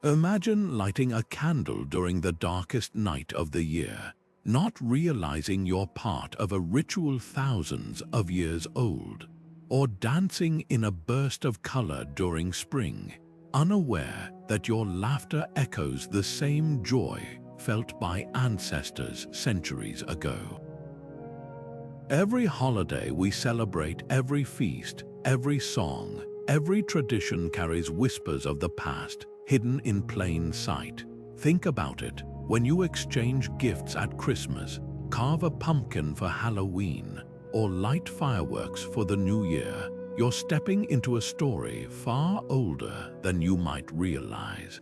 Imagine lighting a candle during the darkest night of the year, not realizing you're part of a ritual thousands of years old, or dancing in a burst of color during spring, unaware that your laughter echoes the same joy felt by ancestors centuries ago. Every holiday we celebrate, every feast, every song, every tradition carries whispers of the past, hidden in plain sight. Think about it. When you exchange gifts at Christmas, carve a pumpkin for Halloween, or light fireworks for the New Year, you're stepping into a story far older than you might realize.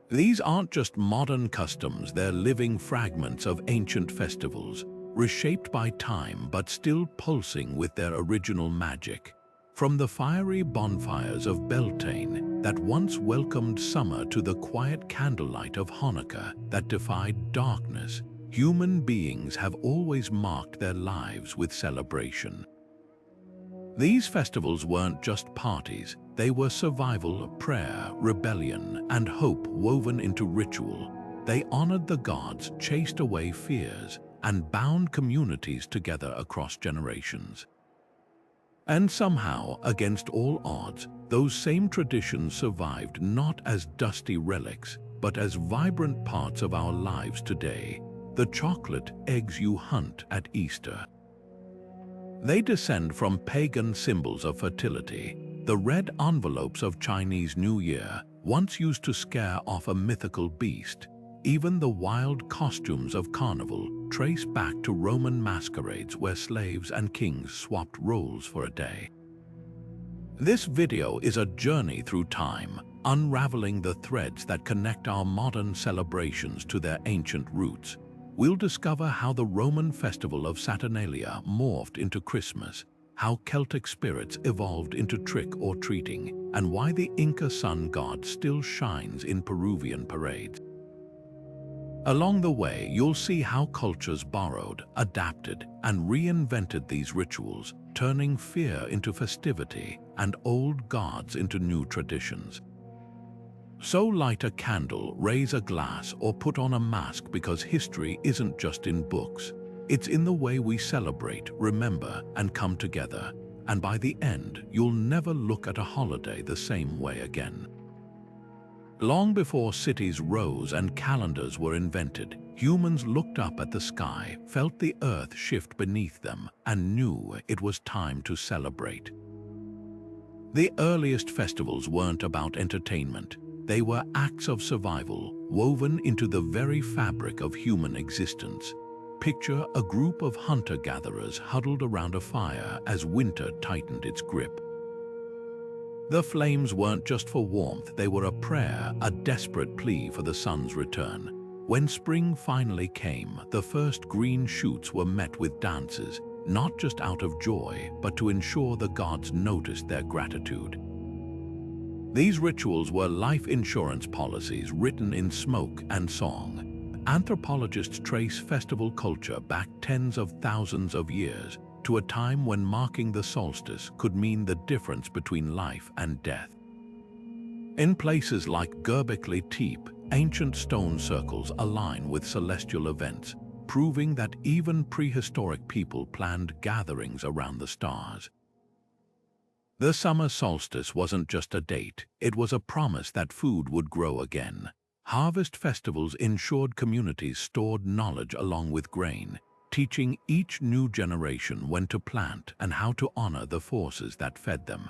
These aren't just modern customs, they're living fragments of ancient festivals, reshaped by time but still pulsing with their original magic. From the fiery bonfires of Beltane that once welcomed summer to the quiet candlelight of Hanukkah that defied darkness, human beings have always marked their lives with celebration. These festivals weren't just parties, they were survival, prayer, rebellion, and hope woven into ritual. They honored the gods, chased away fears, and bound communities together across generations. And somehow, against all odds, those same traditions survived not as dusty relics, but as vibrant parts of our lives today. The chocolate eggs you hunt at Easter. They descend from pagan symbols of fertility. The red envelopes of Chinese New Year, once used to scare off a mythical beast. Even the wild costumes of Carnival trace back to Roman masquerades where slaves and kings swapped roles for a day. This video is a journey through time, unraveling the threads that connect our modern celebrations to their ancient roots. We'll discover how the Roman festival of Saturnalia morphed into Christmas, how Celtic spirits evolved into trick-or-treating, and why the Inca sun god still shines in Peruvian parades. Along the way, you'll see how cultures borrowed, adapted, and reinvented these rituals, turning fear into festivity and old gods into new traditions. So light a candle, raise a glass, or put on a mask, because history isn't just in books. It's in the way we celebrate, remember, and come together. And by the end, you'll never look at a holiday the same way again. Long before cities rose and calendars were invented, humans looked up at the sky, felt the earth shift beneath them, and knew it was time to celebrate. The earliest festivals weren't about entertainment. They were acts of survival, woven into the very fabric of human existence. Picture a group of hunter-gatherers huddled around a fire as winter tightened its grip. The flames weren't just for warmth, they were a prayer, a desperate plea for the sun's return. When spring finally came, the first green shoots were met with dances, not just out of joy, but to ensure the gods noticed their gratitude. These rituals were life insurance policies written in smoke and song. Anthropologists trace festival culture back tens of thousands of years, to a time when marking the solstice could mean the difference between life and death. In places like Göbekli Tepe, ancient stone circles align with celestial events, proving that even prehistoric people planned gatherings around the stars. The summer solstice wasn't just a date, it was a promise that food would grow again. Harvest festivals ensured communities stored knowledge along with grain, teaching each new generation when to plant and how to honor the forces that fed them.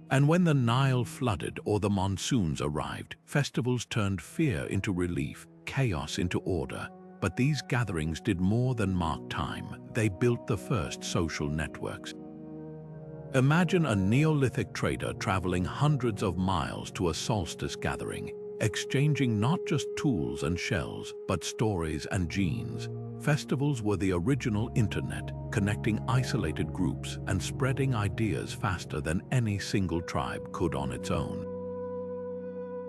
And when the Nile flooded or the monsoons arrived, festivals turned fear into relief, chaos into order. But these gatherings did more than mark time, they built the first social networks. Imagine a Neolithic trader traveling hundreds of miles to a solstice gathering, exchanging not just tools and shells, but stories and genes. Festivals were the original internet, connecting isolated groups and spreading ideas faster than any single tribe could on its own.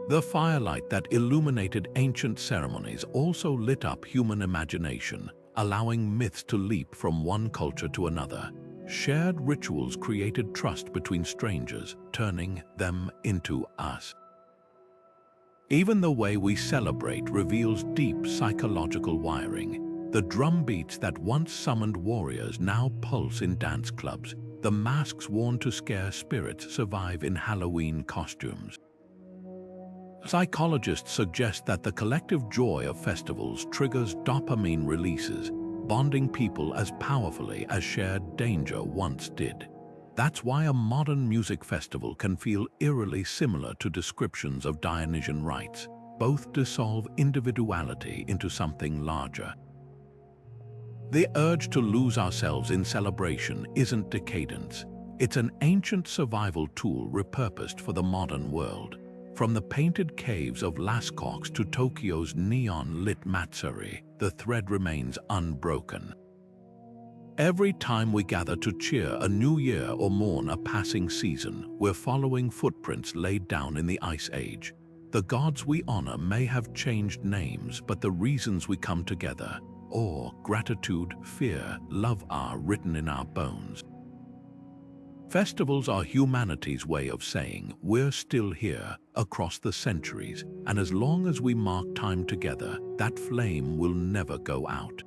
The firelight that illuminated ancient ceremonies also lit up human imagination, allowing myths to leap from one culture to another. Shared rituals created trust between strangers, turning them into us. Even the way we celebrate reveals deep psychological wiring. The drum beats that once summoned warriors now pulse in dance clubs. The masks worn to scare spirits survive in Halloween costumes. Psychologists suggest that the collective joy of festivals triggers dopamine releases, bonding people as powerfully as shared danger once did. That's why a modern music festival can feel eerily similar to descriptions of Dionysian rites. Both dissolve individuality into something larger. The urge to lose ourselves in celebration isn't decadence. It's an ancient survival tool repurposed for the modern world. From the painted caves of Lascaux to Tokyo's neon-lit Matsuri, the thread remains unbroken. Every time we gather to cheer a new year or mourn a passing season, we're following footprints laid down in the Ice Age. The gods we honor may have changed names, but the reasons we come together, awe, gratitude, fear, love are written in our bones. Festivals are humanity's way of saying we're still here across the centuries, and as long as we mark time together, that flame will never go out.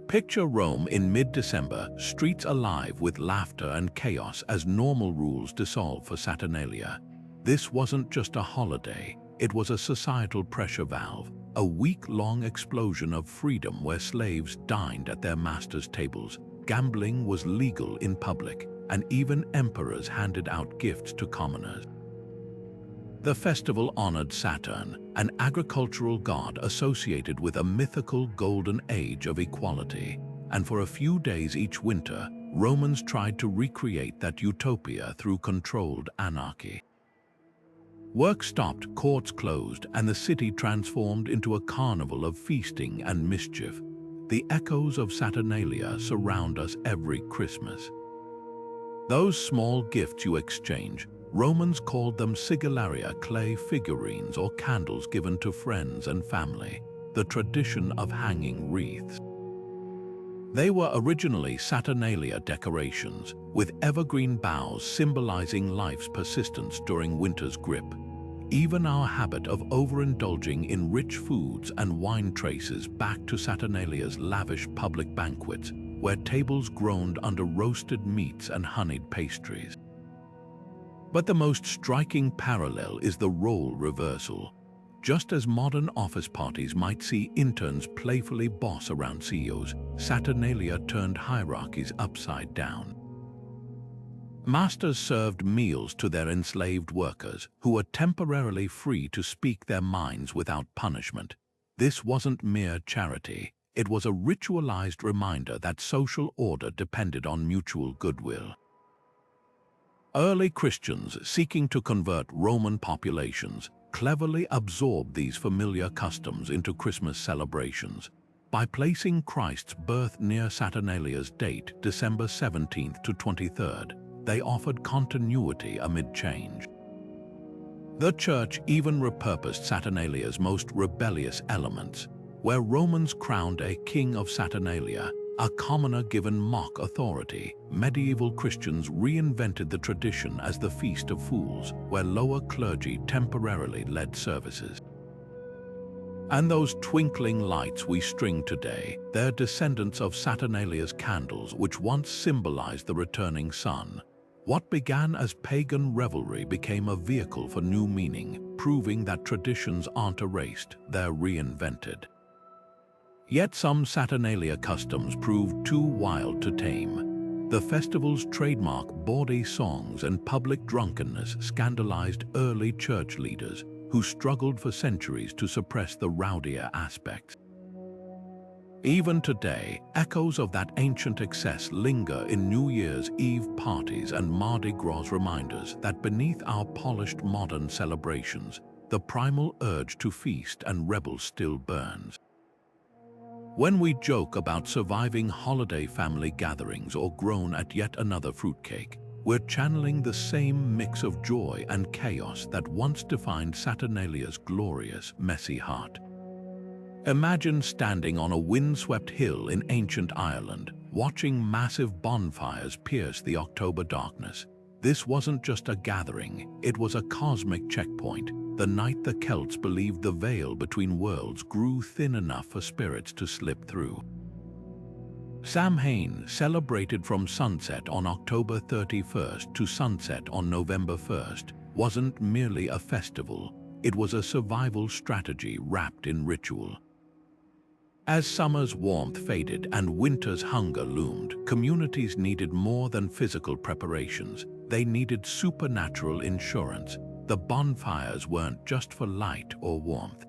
Picture Rome in mid-December, streets alive with laughter and chaos as normal rules dissolve for Saturnalia. This wasn't just a holiday, it was a societal pressure valve, a week-long explosion of freedom where slaves dined at their masters' tables, gambling was legal in public, and even emperors handed out gifts to commoners. The festival honored Saturn, an agricultural god associated with a mythical golden age of equality, and for a few days each winter, Romans tried to recreate that utopia through controlled anarchy. Work stopped, courts closed, and the city transformed into a carnival of feasting and mischief. The echoes of Saturnalia surround us every Christmas. Those small gifts you exchange, Romans called them sigillaria, clay figurines or candles given to friends and family, the tradition of hanging wreaths. They were originally Saturnalia decorations, with evergreen boughs symbolizing life's persistence during winter's grip. Even our habit of overindulging in rich foods and wine traces back to Saturnalia's lavish public banquets, where tables groaned under roasted meats and honeyed pastries. But the most striking parallel is the role reversal. Just as modern office parties might see interns playfully boss around CEOs, Saturnalia turned hierarchies upside down. Masters served meals to their enslaved workers, who were temporarily free to speak their minds without punishment. This wasn't mere charity. It was a ritualized reminder that social order depended on mutual goodwill. Early Christians seeking to convert Roman populations cleverly absorbed these familiar customs into Christmas celebrations. By placing Christ's birth near Saturnalia's date, December 17th to 23rd, they offered continuity amid change. The Church even repurposed Saturnalia's most rebellious elements, where Romans crowned a king of Saturnalia, a commoner given mock authority. Medieval Christians reinvented the tradition as the Feast of Fools, where lower clergy temporarily led services. And those twinkling lights we string today, they're descendants of Saturnalia's candles, which once symbolized the returning sun. What began as pagan revelry became a vehicle for new meaning, proving that traditions aren't erased, they're reinvented. Yet some Saturnalia customs proved too wild to tame. The festival's trademark bawdy songs and public drunkenness scandalized early church leaders who struggled for centuries to suppress the rowdier aspects. Even today, echoes of that ancient excess linger in New Year's Eve parties and Mardi Gras reminders that beneath our polished modern celebrations, the primal urge to feast and revel still burns. When we joke about surviving holiday family gatherings or groan at yet another fruitcake, we're channeling the same mix of joy and chaos that once defined Saturnalia's glorious, messy heart. Imagine standing on a windswept hill in ancient Ireland, watching massive bonfires pierce the October darkness. This wasn't just a gathering, it was a cosmic checkpoint, the night the Celts believed the veil between worlds grew thin enough for spirits to slip through. Samhain, celebrated from sunset on October 31st to sunset on November 1st, wasn't merely a festival, it was a survival strategy wrapped in ritual. As summer's warmth faded and winter's hunger loomed, communities needed more than physical preparations. They needed supernatural insurance. The bonfires weren't just for light or warmth.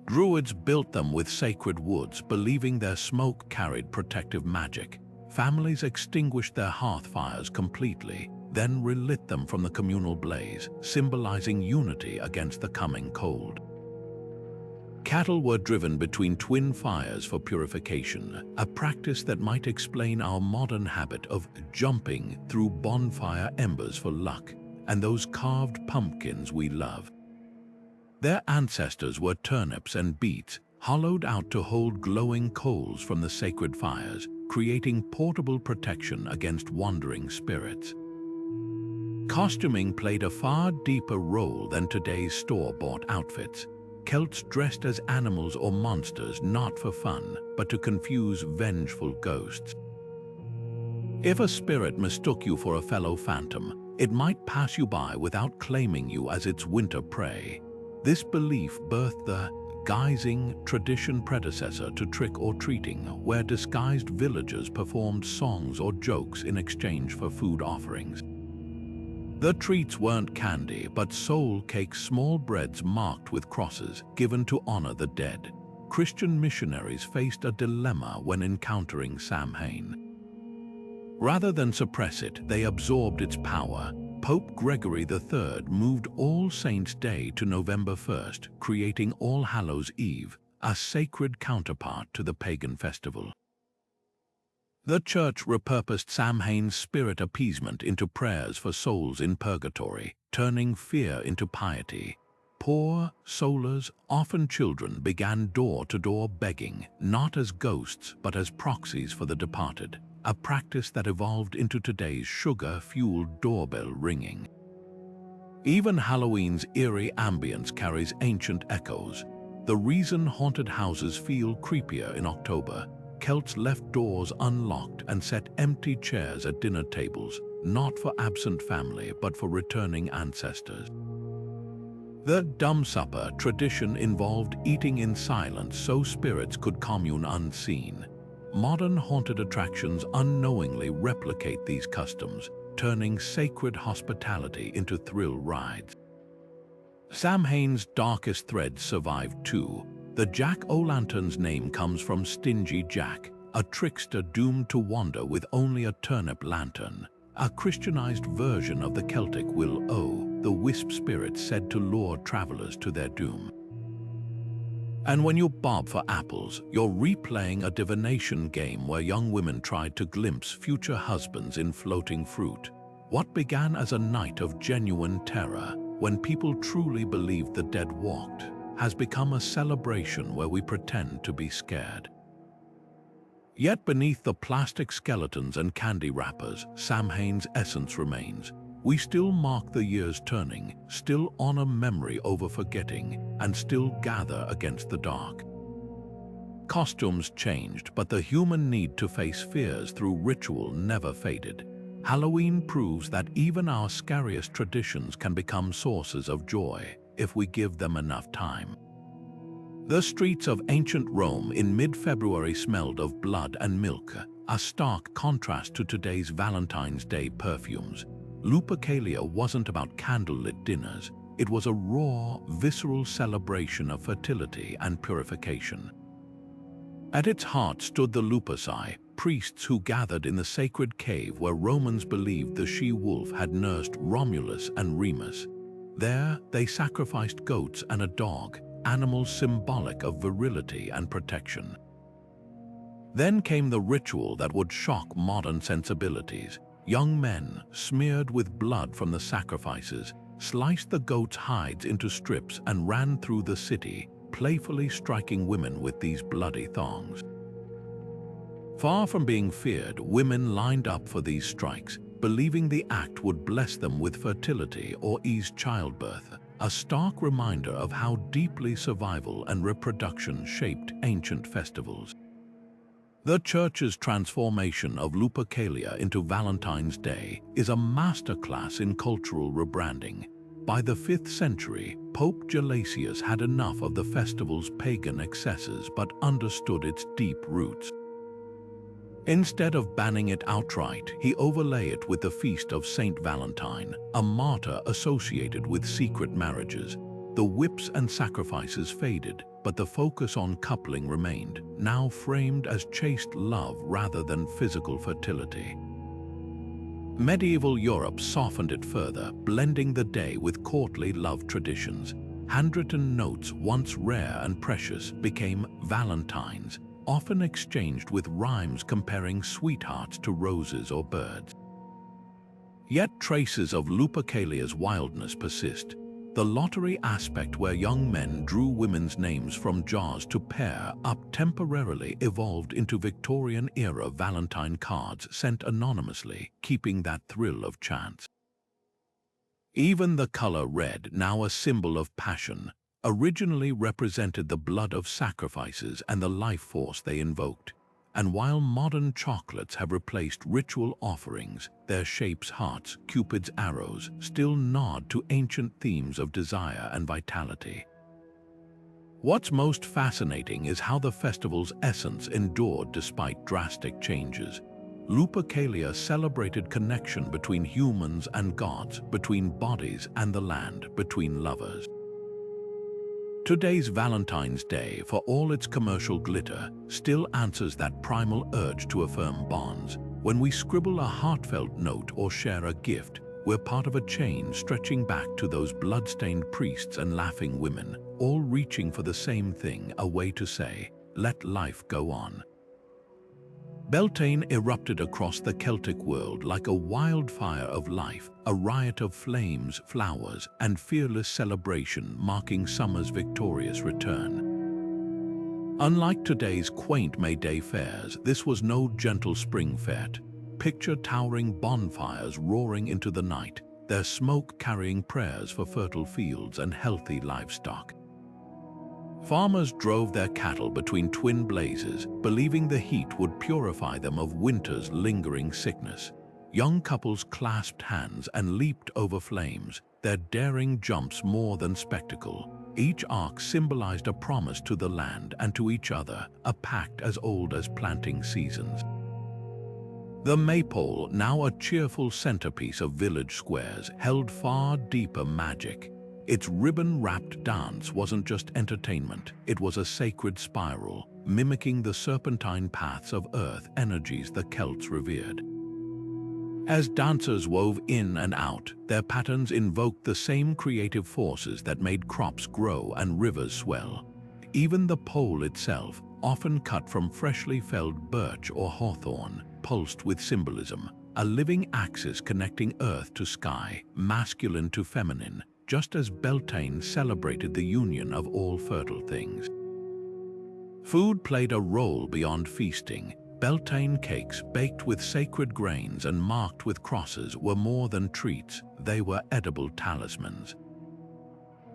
Druids built them with sacred woods, believing their smoke carried protective magic. Families extinguished their hearth fires completely, then relit them from the communal blaze, symbolizing unity against the coming cold. Cattle were driven between twin fires for purification, a practice that might explain our modern habit of jumping through bonfire embers for luck, and those carved pumpkins we love. Their ancestors were turnips and beets, hollowed out to hold glowing coals from the sacred fires, creating portable protection against wandering spirits. Costuming played a far deeper role than today's store-bought outfits. Celts dressed as animals or monsters not for fun, but to confuse vengeful ghosts. If a spirit mistook you for a fellow phantom, it might pass you by without claiming you as its winter prey. This belief birthed the guising tradition predecessor to trick-or-treating, where disguised villagers performed songs or jokes in exchange for food offerings. The treats weren't candy, but soul cakes, small breads marked with crosses, given to honor the dead. Christian missionaries faced a dilemma when encountering Samhain. Rather than suppress it, they absorbed its power. Pope Gregory III moved All Saints' Day to November 1st, creating All Hallows' Eve, a sacred counterpart to the pagan festival. The Church repurposed Samhain's spirit appeasement into prayers for souls in purgatory, turning fear into piety. Poor, soulless, often children began door-to-door begging, not as ghosts but as proxies for the departed, a practice that evolved into today's sugar-fueled doorbell ringing. Even Halloween's eerie ambience carries ancient echoes. The reason haunted houses feel creepier in October: Celts left doors unlocked and set empty chairs at dinner tables, not for absent family but for returning ancestors. The dumb supper tradition involved eating in silence so spirits could commune unseen. Modern haunted attractions unknowingly replicate these customs, turning sacred hospitality into thrill rides. Samhain's darkest threads survived too. The Jack-o'-lantern's name comes from Stingy Jack, a trickster doomed to wander with only a turnip lantern, a Christianized version of the Celtic Will-o', the wisp spirit said to lure travelers to their doom. And when you bob for apples, you're replaying a divination game where young women tried to glimpse future husbands in floating fruit. What began as a night of genuine terror, when people truly believed the dead walked, has become a celebration where we pretend to be scared. Yet beneath the plastic skeletons and candy wrappers, Samhain's essence remains. We still mark the year's turning, still honor memory over forgetting, and still gather against the dark. Costumes changed, but the human need to face fears through ritual never faded. Halloween proves that even our scariest traditions can become sources of joy if we give them enough time. The streets of ancient Rome in mid-February smelled of blood and milk, a stark contrast to today's Valentine's Day perfumes. Lupercalia wasn't about candlelit dinners, it was a raw, visceral celebration of fertility and purification. At its heart stood the Luperci, priests who gathered in the sacred cave where Romans believed the she-wolf had nursed Romulus and Remus. There, they sacrificed goats and a dog, animals symbolic of virility and protection. Then came the ritual that would shock modern sensibilities. Young men, smeared with blood from the sacrifices, sliced the goats' hides into strips and ran through the city, playfully striking women with these bloody thongs. Far from being feared, women lined up for these strikes, believing the act would bless them with fertility or ease childbirth, a stark reminder of how deeply survival and reproduction shaped ancient festivals. The Church's transformation of Lupercalia into Valentine's Day is a masterclass in cultural rebranding. By the 5th century, Pope Gelasius had enough of the festival's pagan excesses but understood its deep roots. Instead of banning it outright, he overlay it with the feast of Saint Valentine, a martyr associated with secret marriages. The whips and sacrifices faded, but the focus on coupling remained, now framed as chaste love rather than physical fertility. Medieval Europe softened it further, blending the day with courtly love traditions. Handwritten notes, once rare and precious, became valentines, often exchanged with rhymes comparing sweethearts to roses or birds. Yet traces of Lupercalia's wildness persist. The lottery aspect, where young men drew women's names from jars to pair up, temporarily evolved into Victorian-era Valentine cards sent anonymously, keeping that thrill of chance. Even the color red, now a symbol of passion, originally represented the blood of sacrifices and the life force they invoked. And while modern chocolates have replaced ritual offerings, their shapes, hearts, Cupid's arrows, still nod to ancient themes of desire and vitality. What's most fascinating is how the festival's essence endured despite drastic changes. Lupercalia celebrated connection between humans and gods, between bodies and the land, between lovers. Today's Valentine's Day, for all its commercial glitter, still answers that primal urge to affirm bonds. When we scribble a heartfelt note or share a gift, we're part of a chain stretching back to those blood-stained priests and laughing women, all reaching for the same thing, a way to say, let life go on. Beltane erupted across the Celtic world like a wildfire of life, a riot of flames, flowers, and fearless celebration marking summer's victorious return. Unlike today's quaint May Day fairs, this was no gentle spring fete. Picture towering bonfires roaring into the night, their smoke carrying prayers for fertile fields and healthy livestock. Farmers drove their cattle between twin blazes, believing the heat would purify them of winter's lingering sickness. Young couples clasped hands and leaped over flames, their daring jumps more than spectacle. Each arc symbolized a promise to the land and to each other, a pact as old as planting seasons. The maypole, now a cheerful centerpiece of village squares, held far deeper magic. Its ribbon-wrapped dance wasn't just entertainment, it was a sacred spiral, mimicking the serpentine paths of earth energies the Celts revered. As dancers wove in and out, their patterns invoked the same creative forces that made crops grow and rivers swell. Even the pole itself, often cut from freshly felled birch or hawthorn, pulsed with symbolism, a living axis connecting earth to sky, masculine to feminine, just as Beltane celebrated the union of all fertile things. Food played a role beyond feasting. Beltane cakes, baked with sacred grains and marked with crosses, were more than treats, they were edible talismans.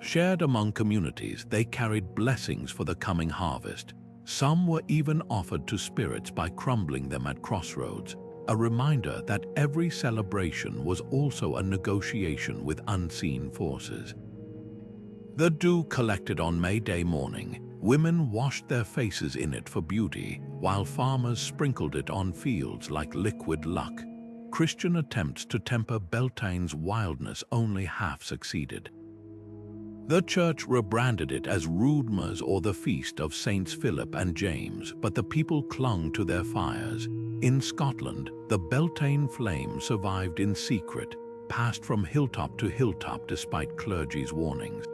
Shared among communities, they carried blessings for the coming harvest. Some were even offered to spirits by crumbling them at crossroads, a reminder that every celebration was also a negotiation with unseen forces. The dew collected on May Day morning, women washed their faces in it for beauty, while farmers sprinkled it on fields like liquid luck. Christian attempts to temper Beltane's wildness only half succeeded. The church rebranded it as Rudmas, or the Feast of Saints Philip and James, but the people clung to their fires. In Scotland, the Beltane flame survived in secret, passed from hilltop to hilltop despite clergy's warnings.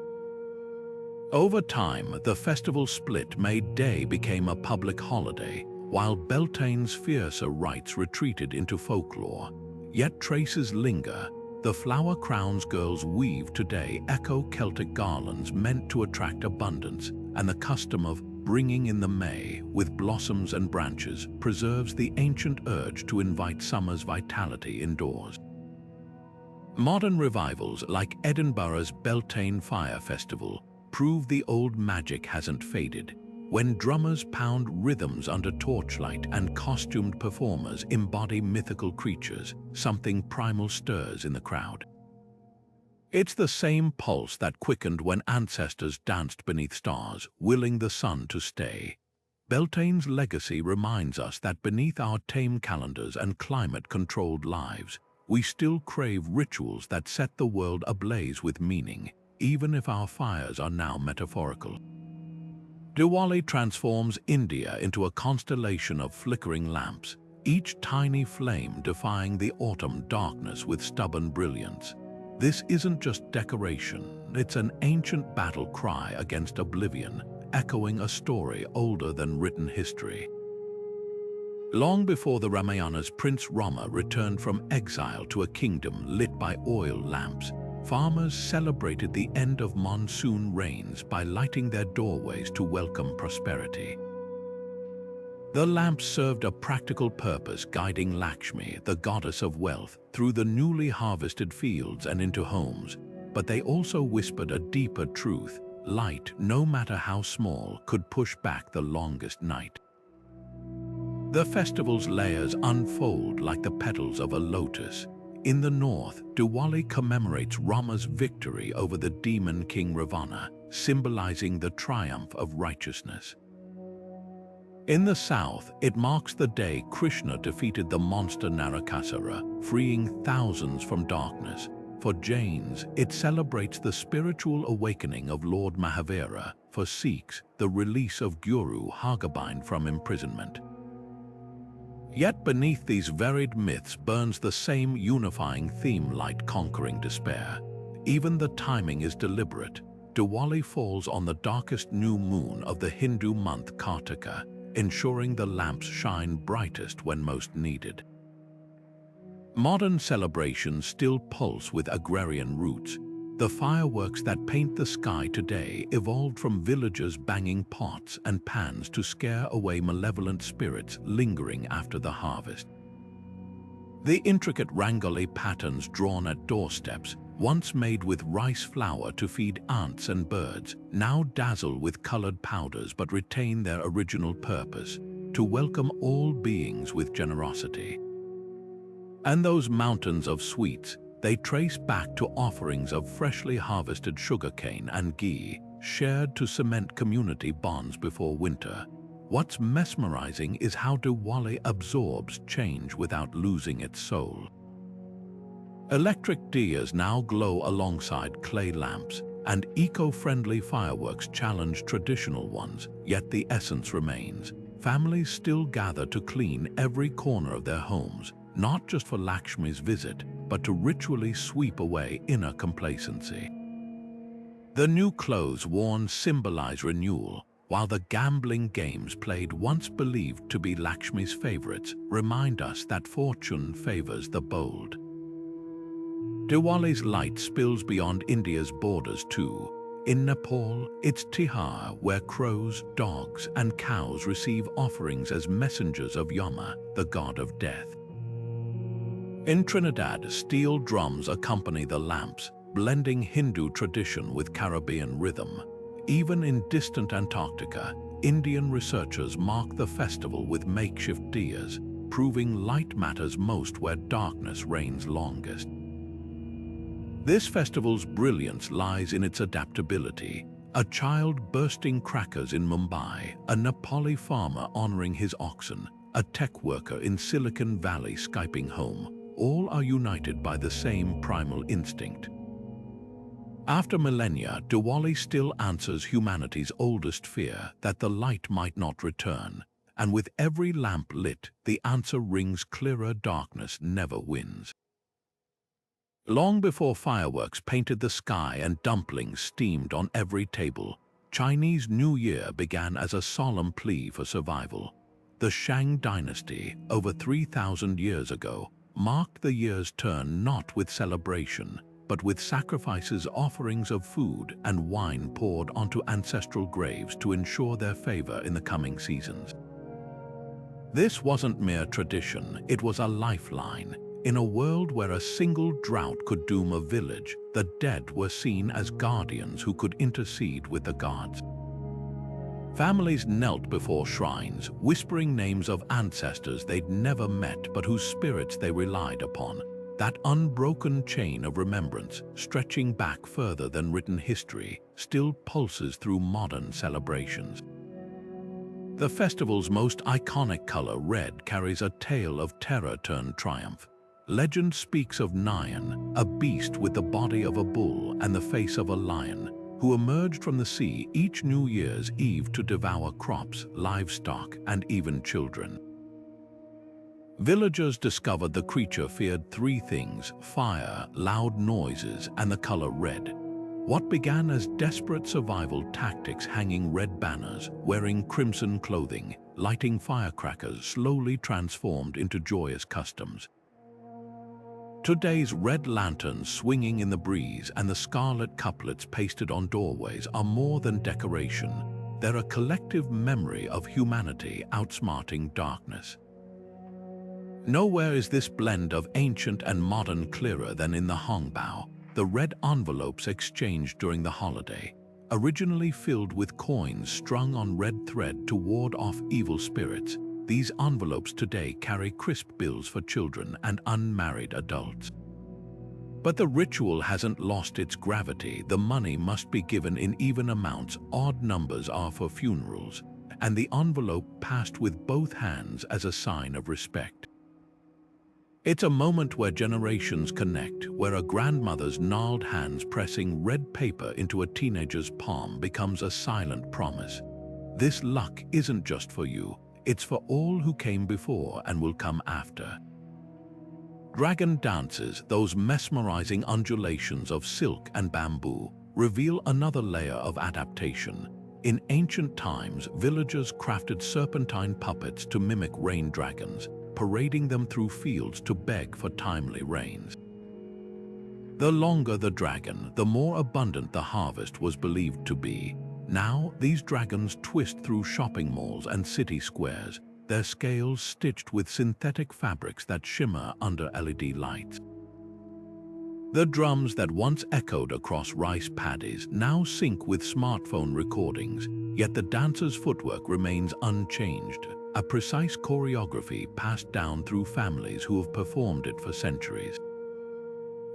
Over time, the festival split. May Day became a public holiday, while Beltane's fiercer rites retreated into folklore. Yet traces linger. The flower crowns girls weave today echo Celtic garlands meant to attract abundance, and the custom of bringing in the May with blossoms and branches preserves the ancient urge to invite summer's vitality indoors. Modern revivals like Edinburgh's Beltane Fire Festival prove the old magic hasn't faded. When drummers pound rhythms under torchlight and costumed performers embody mythical creatures, something primal stirs in the crowd. It's the same pulse that quickened when ancestors danced beneath stars, willing the sun to stay. Beltane's legacy reminds us that beneath our tame calendars and climate-controlled lives, we still crave rituals that set the world ablaze with meaning, even if our fires are now metaphorical. Diwali transforms India into a constellation of flickering lamps, each tiny flame defying the autumn darkness with stubborn brilliance. This isn't just decoration, it's an ancient battle cry against oblivion, echoing a story older than written history. Long before the Ramayana's Prince Rama returned from exile to a kingdom lit by oil lamps, farmers celebrated the end of monsoon rains by lighting their doorways to welcome prosperity. The lamps served a practical purpose, guiding Lakshmi, the goddess of wealth, through the newly harvested fields and into homes, but they also whispered a deeper truth: light, no matter how small, could push back the longest night. The festival's layers unfold like the petals of a lotus. In the north, Diwali commemorates Rama's victory over the demon king Ravana, symbolizing the triumph of righteousness. In the south, it marks the day Krishna defeated the monster Narakasura, freeing thousands from darkness. For Jains, it celebrates the spiritual awakening of Lord Mahavira. For Sikhs, the release of Guru Hargobind from imprisonment. Yet beneath these varied myths burns the same unifying theme: light conquering despair. Even the timing is deliberate. Diwali falls on the darkest new moon of the Hindu month Kartika, ensuring the lamps shine brightest when most needed. Modern celebrations still pulse with agrarian roots. The fireworks that paint the sky today evolved from villagers banging pots and pans to scare away malevolent spirits lingering after the harvest. The intricate Rangoli patterns drawn at doorsteps, once made with rice flour to feed ants and birds, now dazzle with colored powders but retain their original purpose: to welcome all beings with generosity. And those mountains of sweets, they trace back to offerings of freshly harvested sugarcane and ghee, shared to cement community bonds before winter. What's mesmerizing is how Diwali absorbs change without losing its soul. Electric diyas now glow alongside clay lamps, and eco-friendly fireworks challenge traditional ones, yet the essence remains. Families still gather to clean every corner of their homes, not just for Lakshmi's visit, but to ritually sweep away inner complacency. The new clothes worn symbolize renewal, while the gambling games played, once believed to be Lakshmi's favorites, remind us that fortune favors the bold. Diwali's light spills beyond India's borders too. In Nepal, it's Tihar, where crows, dogs, and cows receive offerings as messengers of Yama, the god of death. In Trinidad, steel drums accompany the lamps, blending Hindu tradition with Caribbean rhythm. Even in distant Antarctica, Indian researchers mark the festival with makeshift diyas, proving light matters most where darkness reigns longest. This festival's brilliance lies in its adaptability. A child bursting crackers in Mumbai, a Nepali farmer honoring his oxen, a tech worker in Silicon Valley Skyping home, all are united by the same primal instinct. After millennia, Diwali still answers humanity's oldest fear, that the light might not return. And with every lamp lit, the answer rings clearer: darkness never wins. Long before fireworks painted the sky and dumplings steamed on every table, Chinese New Year began as a solemn plea for survival. The Shang dynasty, over 3,000 years ago, marked the year's turn not with celebration, but with sacrifices, offerings of food and wine poured onto ancestral graves to ensure their favor in the coming seasons. This wasn't mere tradition, it was a lifeline. In a world where a single drought could doom a village, the dead were seen as guardians who could intercede with the gods. Families knelt before shrines, whispering names of ancestors they'd never met but whose spirits they relied upon. That unbroken chain of remembrance, stretching back further than written history, still pulses through modern celebrations. The festival's most iconic color, red, carries a tale of terror turned triumph. Legend speaks of Nyan, a beast with the body of a bull and the face of a lion, who emerged from the sea each New Year's Eve to devour crops, livestock, and even children. Villagers discovered the creature feared three things: fire, loud noises, and the color red. What began as desperate survival tactics, hanging red banners, wearing crimson clothing, lighting firecrackers, slowly transformed into joyous customs. Today's red lanterns swinging in the breeze and the scarlet couplets pasted on doorways are more than decoration. They're a collective memory of humanity outsmarting darkness. Nowhere is this blend of ancient and modern clearer than in the Hongbao, the red envelopes exchanged during the holiday, originally filled with coins strung on red thread to ward off evil spirits. These envelopes today carry crisp bills for children and unmarried adults. But the ritual hasn't lost its gravity. The money must be given in even amounts, odd numbers are for funerals, and the envelope passed with both hands as a sign of respect. It's a moment where generations connect, where a grandmother's gnarled hands pressing red paper into a teenager's palm becomes a silent promise. This luck isn't just for you, it's for all who came before and will come after. Dragon dances, those mesmerizing undulations of silk and bamboo, reveal another layer of adaptation. In ancient times, villagers crafted serpentine puppets to mimic rain dragons, parading them through fields to beg for timely rains. The longer the dragon, the more abundant the harvest was believed to be. Now, these dragons twist through shopping malls and city squares, their scales stitched with synthetic fabrics that shimmer under LED lights. The drums that once echoed across rice paddies now sync with smartphone recordings, yet the dancer's footwork remains unchanged, a precise choreography passed down through families who have performed it for centuries.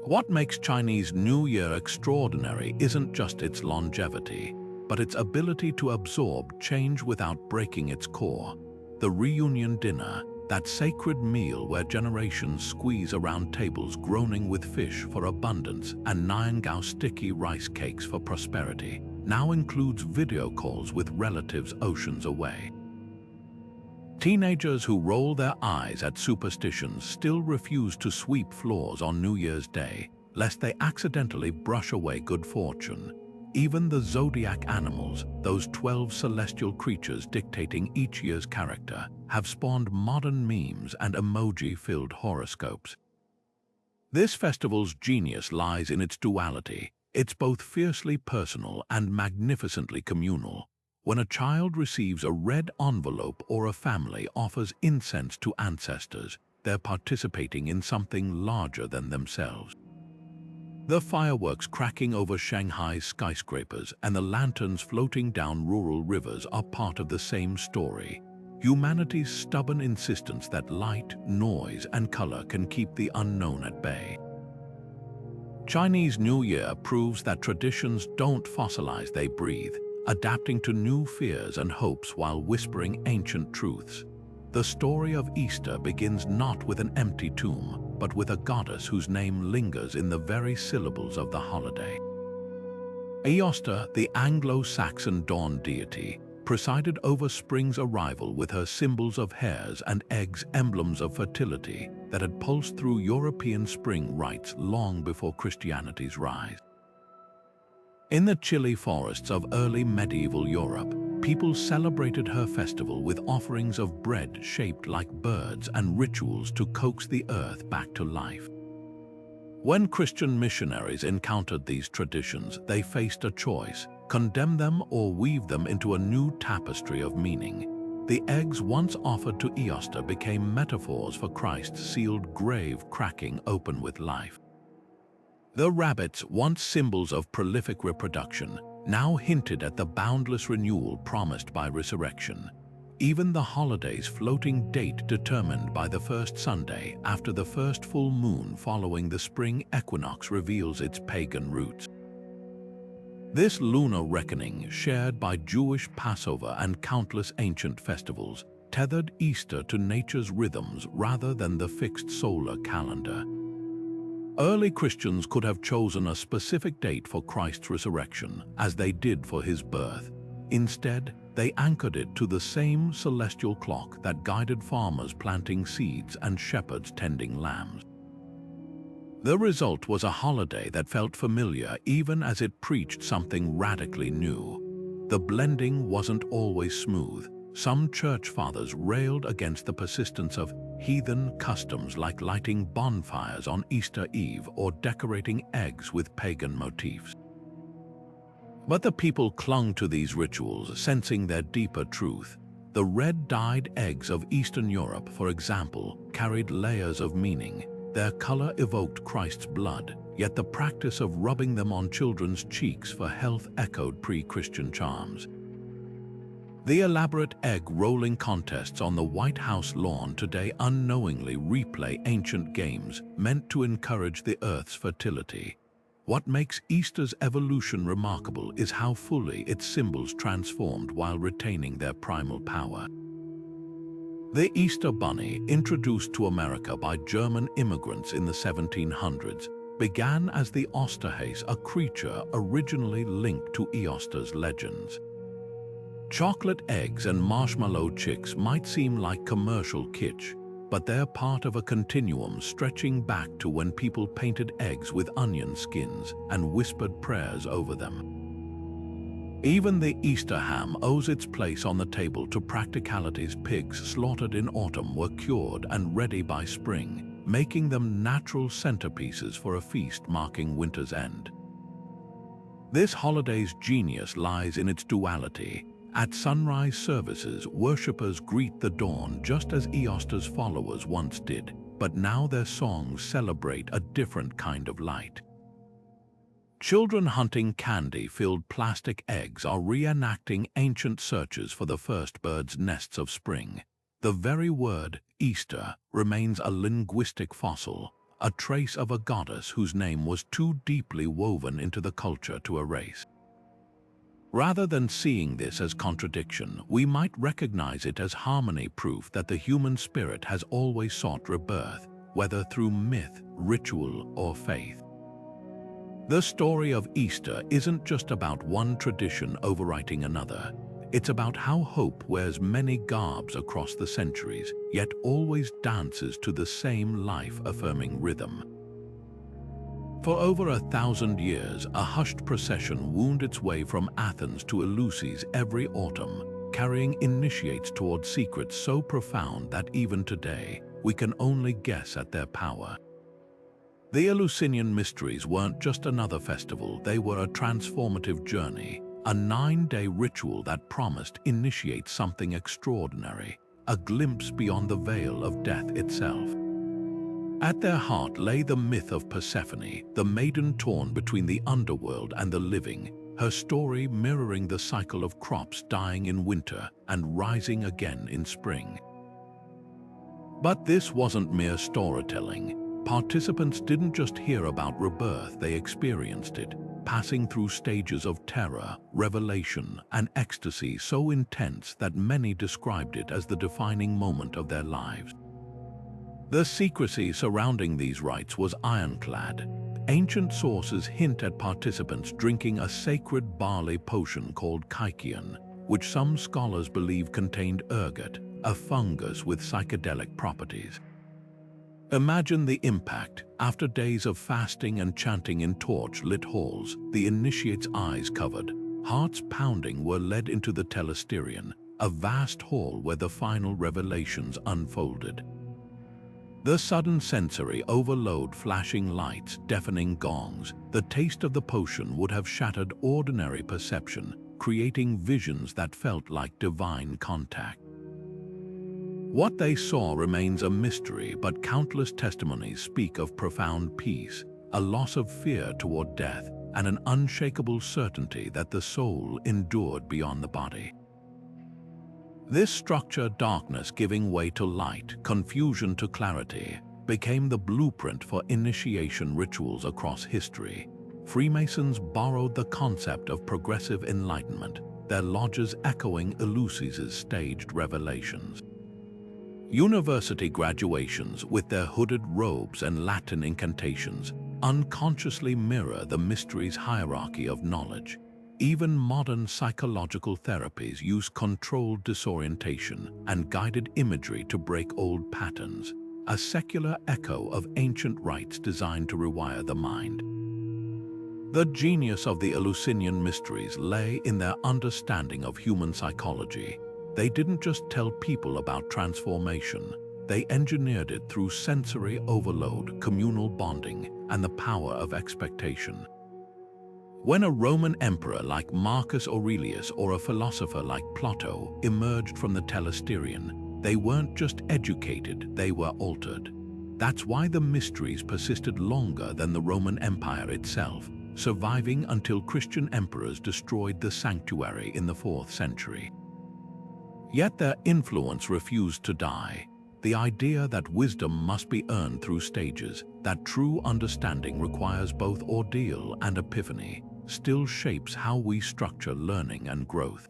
What makes Chinese New Year extraordinary isn't just its longevity, but its ability to absorb change without breaking its core. The reunion dinner, that sacred meal where generations squeeze around tables groaning with fish for abundance and Niangao sticky rice cakes for prosperity, now includes video calls with relatives oceans away. Teenagers who roll their eyes at superstitions still refuse to sweep floors on New Year's Day, lest they accidentally brush away good fortune. Even the zodiac animals, those 12 celestial creatures dictating each year's character, have spawned modern memes and emoji-filled horoscopes. This festival's genius lies in its duality. It's both fiercely personal and magnificently communal. When a child receives a red envelope or a family offers incense to ancestors, they're participating in something larger than themselves. The fireworks cracking over Shanghai's skyscrapers and the lanterns floating down rural rivers are part of the same story. Humanity's stubborn insistence that light, noise, and color can keep the unknown at bay. Chinese New Year proves that traditions don't fossilize, they breathe, adapting to new fears and hopes while whispering ancient truths. The story of Easter begins not with an empty tomb, but with a goddess whose name lingers in the very syllables of the holiday. Eoster, the Anglo-Saxon dawn deity, presided over spring's arrival with her symbols of hares and eggs, emblems of fertility that had pulsed through European spring rites long before Christianity's rise. In the chilly forests of early medieval Europe, people celebrated her festival with offerings of bread shaped like birds and rituals to coax the earth back to life. When Christian missionaries encountered these traditions, they faced a choice: condemn them or weave them into a new tapestry of meaning. the eggs once offered to Easter became metaphors for Christ's sealed grave cracking open with life. The rabbits, once symbols of prolific reproduction, now hinted at the boundless renewal promised by resurrection. Even the holiday's floating date determined by the first Sunday after the first full moon following the spring equinox reveals its pagan roots. This lunar reckoning, shared by Jewish Passover and countless ancient festivals, tethered Easter to nature's rhythms rather than the fixed solar calendar. Early Christians could have chosen a specific date for Christ's resurrection, as they did for his birth. Instead, they anchored it to the same celestial clock that guided farmers planting seeds and shepherds tending lambs. The result was a holiday that felt familiar even as it preached something radically new. The blending wasn't always smooth. Some church fathers railed against the persistence of heathen customs like lighting bonfires on Easter Eve or decorating eggs with pagan motifs. But the people clung to these rituals, sensing their deeper truth. The red-dyed eggs of Eastern Europe, for example, carried layers of meaning. Their color evoked Christ's blood, yet the practice of rubbing them on children's cheeks for health echoed pre-Christian charms. The elaborate egg-rolling contests on the White House lawn today unknowingly replay ancient games meant to encourage the Earth's fertility. What makes Easter's evolution remarkable is how fully its symbols transformed while retaining their primal power. The Easter Bunny, introduced to America by German immigrants in the 1700s, began as the Osterhase, a creature originally linked to Easter's legends. Chocolate eggs and marshmallow chicks might seem like commercial kitsch, but they're part of a continuum stretching back to when people painted eggs with onion skins and whispered prayers over them. Even the Easter ham owes its place on the table to practicality's. Pigs slaughtered in autumn were cured and ready by spring, making them natural centerpieces for a feast marking winter's end. This holiday's genius lies in its duality. At sunrise services, worshippers greet the dawn just as Easter's followers once did, but now their songs celebrate a different kind of light. Children hunting candy-filled plastic eggs are reenacting ancient searches for the first birds' nests of spring. The very word, Easter, remains a linguistic fossil, a trace of a goddess whose name was too deeply woven into the culture to erase. Rather than seeing this as contradiction, we might recognize it as harmony, proof that the human spirit has always sought rebirth, whether through myth, ritual, or faith. The story of Easter isn't just about one tradition overwriting another. It's about how hope wears many garbs across the centuries, yet always dances to the same life-affirming rhythm. For over 1,000 years, a hushed procession wound its way from Athens to Eleusis every autumn, carrying initiates toward secrets so profound that even today, we can only guess at their power. The Eleusinian mysteries weren't just another festival, they were a transformative journey, a 9-day ritual that promised initiate something extraordinary, a glimpse beyond the veil of death itself. At their heart lay the myth of Persephone, the maiden torn between the underworld and the living, her story mirroring the cycle of crops dying in winter and rising again in spring. But this wasn't mere storytelling. Participants didn't just hear about rebirth, they experienced it, passing through stages of terror, revelation, and ecstasy so intense that many described it as the defining moment of their lives. The secrecy surrounding these rites was ironclad. Ancient sources hint at participants drinking a sacred barley potion called kykeon, which some scholars believe contained ergot, a fungus with psychedelic properties. Imagine the impact. After days of fasting and chanting in torch-lit halls, the initiates' eyes covered, hearts pounding, were led into the telesterion, a vast hall where the final revelations unfolded. The sudden sensory overload, flashing lights, deafening gongs, the taste of the potion would have shattered ordinary perception, creating visions that felt like divine contact. What they saw remains a mystery, but countless testimonies speak of profound peace, a loss of fear toward death, and an unshakable certainty that the soul endured beyond the body. This structure, darkness giving way to light, confusion to clarity, became the blueprint for initiation rituals across history. Freemasons borrowed the concept of progressive enlightenment, their lodges echoing Eleusinian's staged revelations. University graduations, with their hooded robes and Latin incantations, unconsciously mirror the mystery's hierarchy of knowledge. Even modern psychological therapies use controlled disorientation and guided imagery to break old patterns, a secular echo of ancient rites designed to rewire the mind. The genius of the Eleusinian mysteries lay in their understanding of human psychology. They didn't just tell people about transformation, they engineered it through sensory overload, communal bonding, and the power of expectation. When a Roman emperor like Marcus Aurelius or a philosopher like Plato emerged from the Telesterion, they weren't just educated, they were altered. That's why the mysteries persisted longer than the Roman Empire itself, surviving until Christian emperors destroyed the sanctuary in the 4th century. Yet their influence refused to die. The idea that wisdom must be earned through stages, that true understanding requires both ordeal and epiphany, still shapes how we structure learning and growth.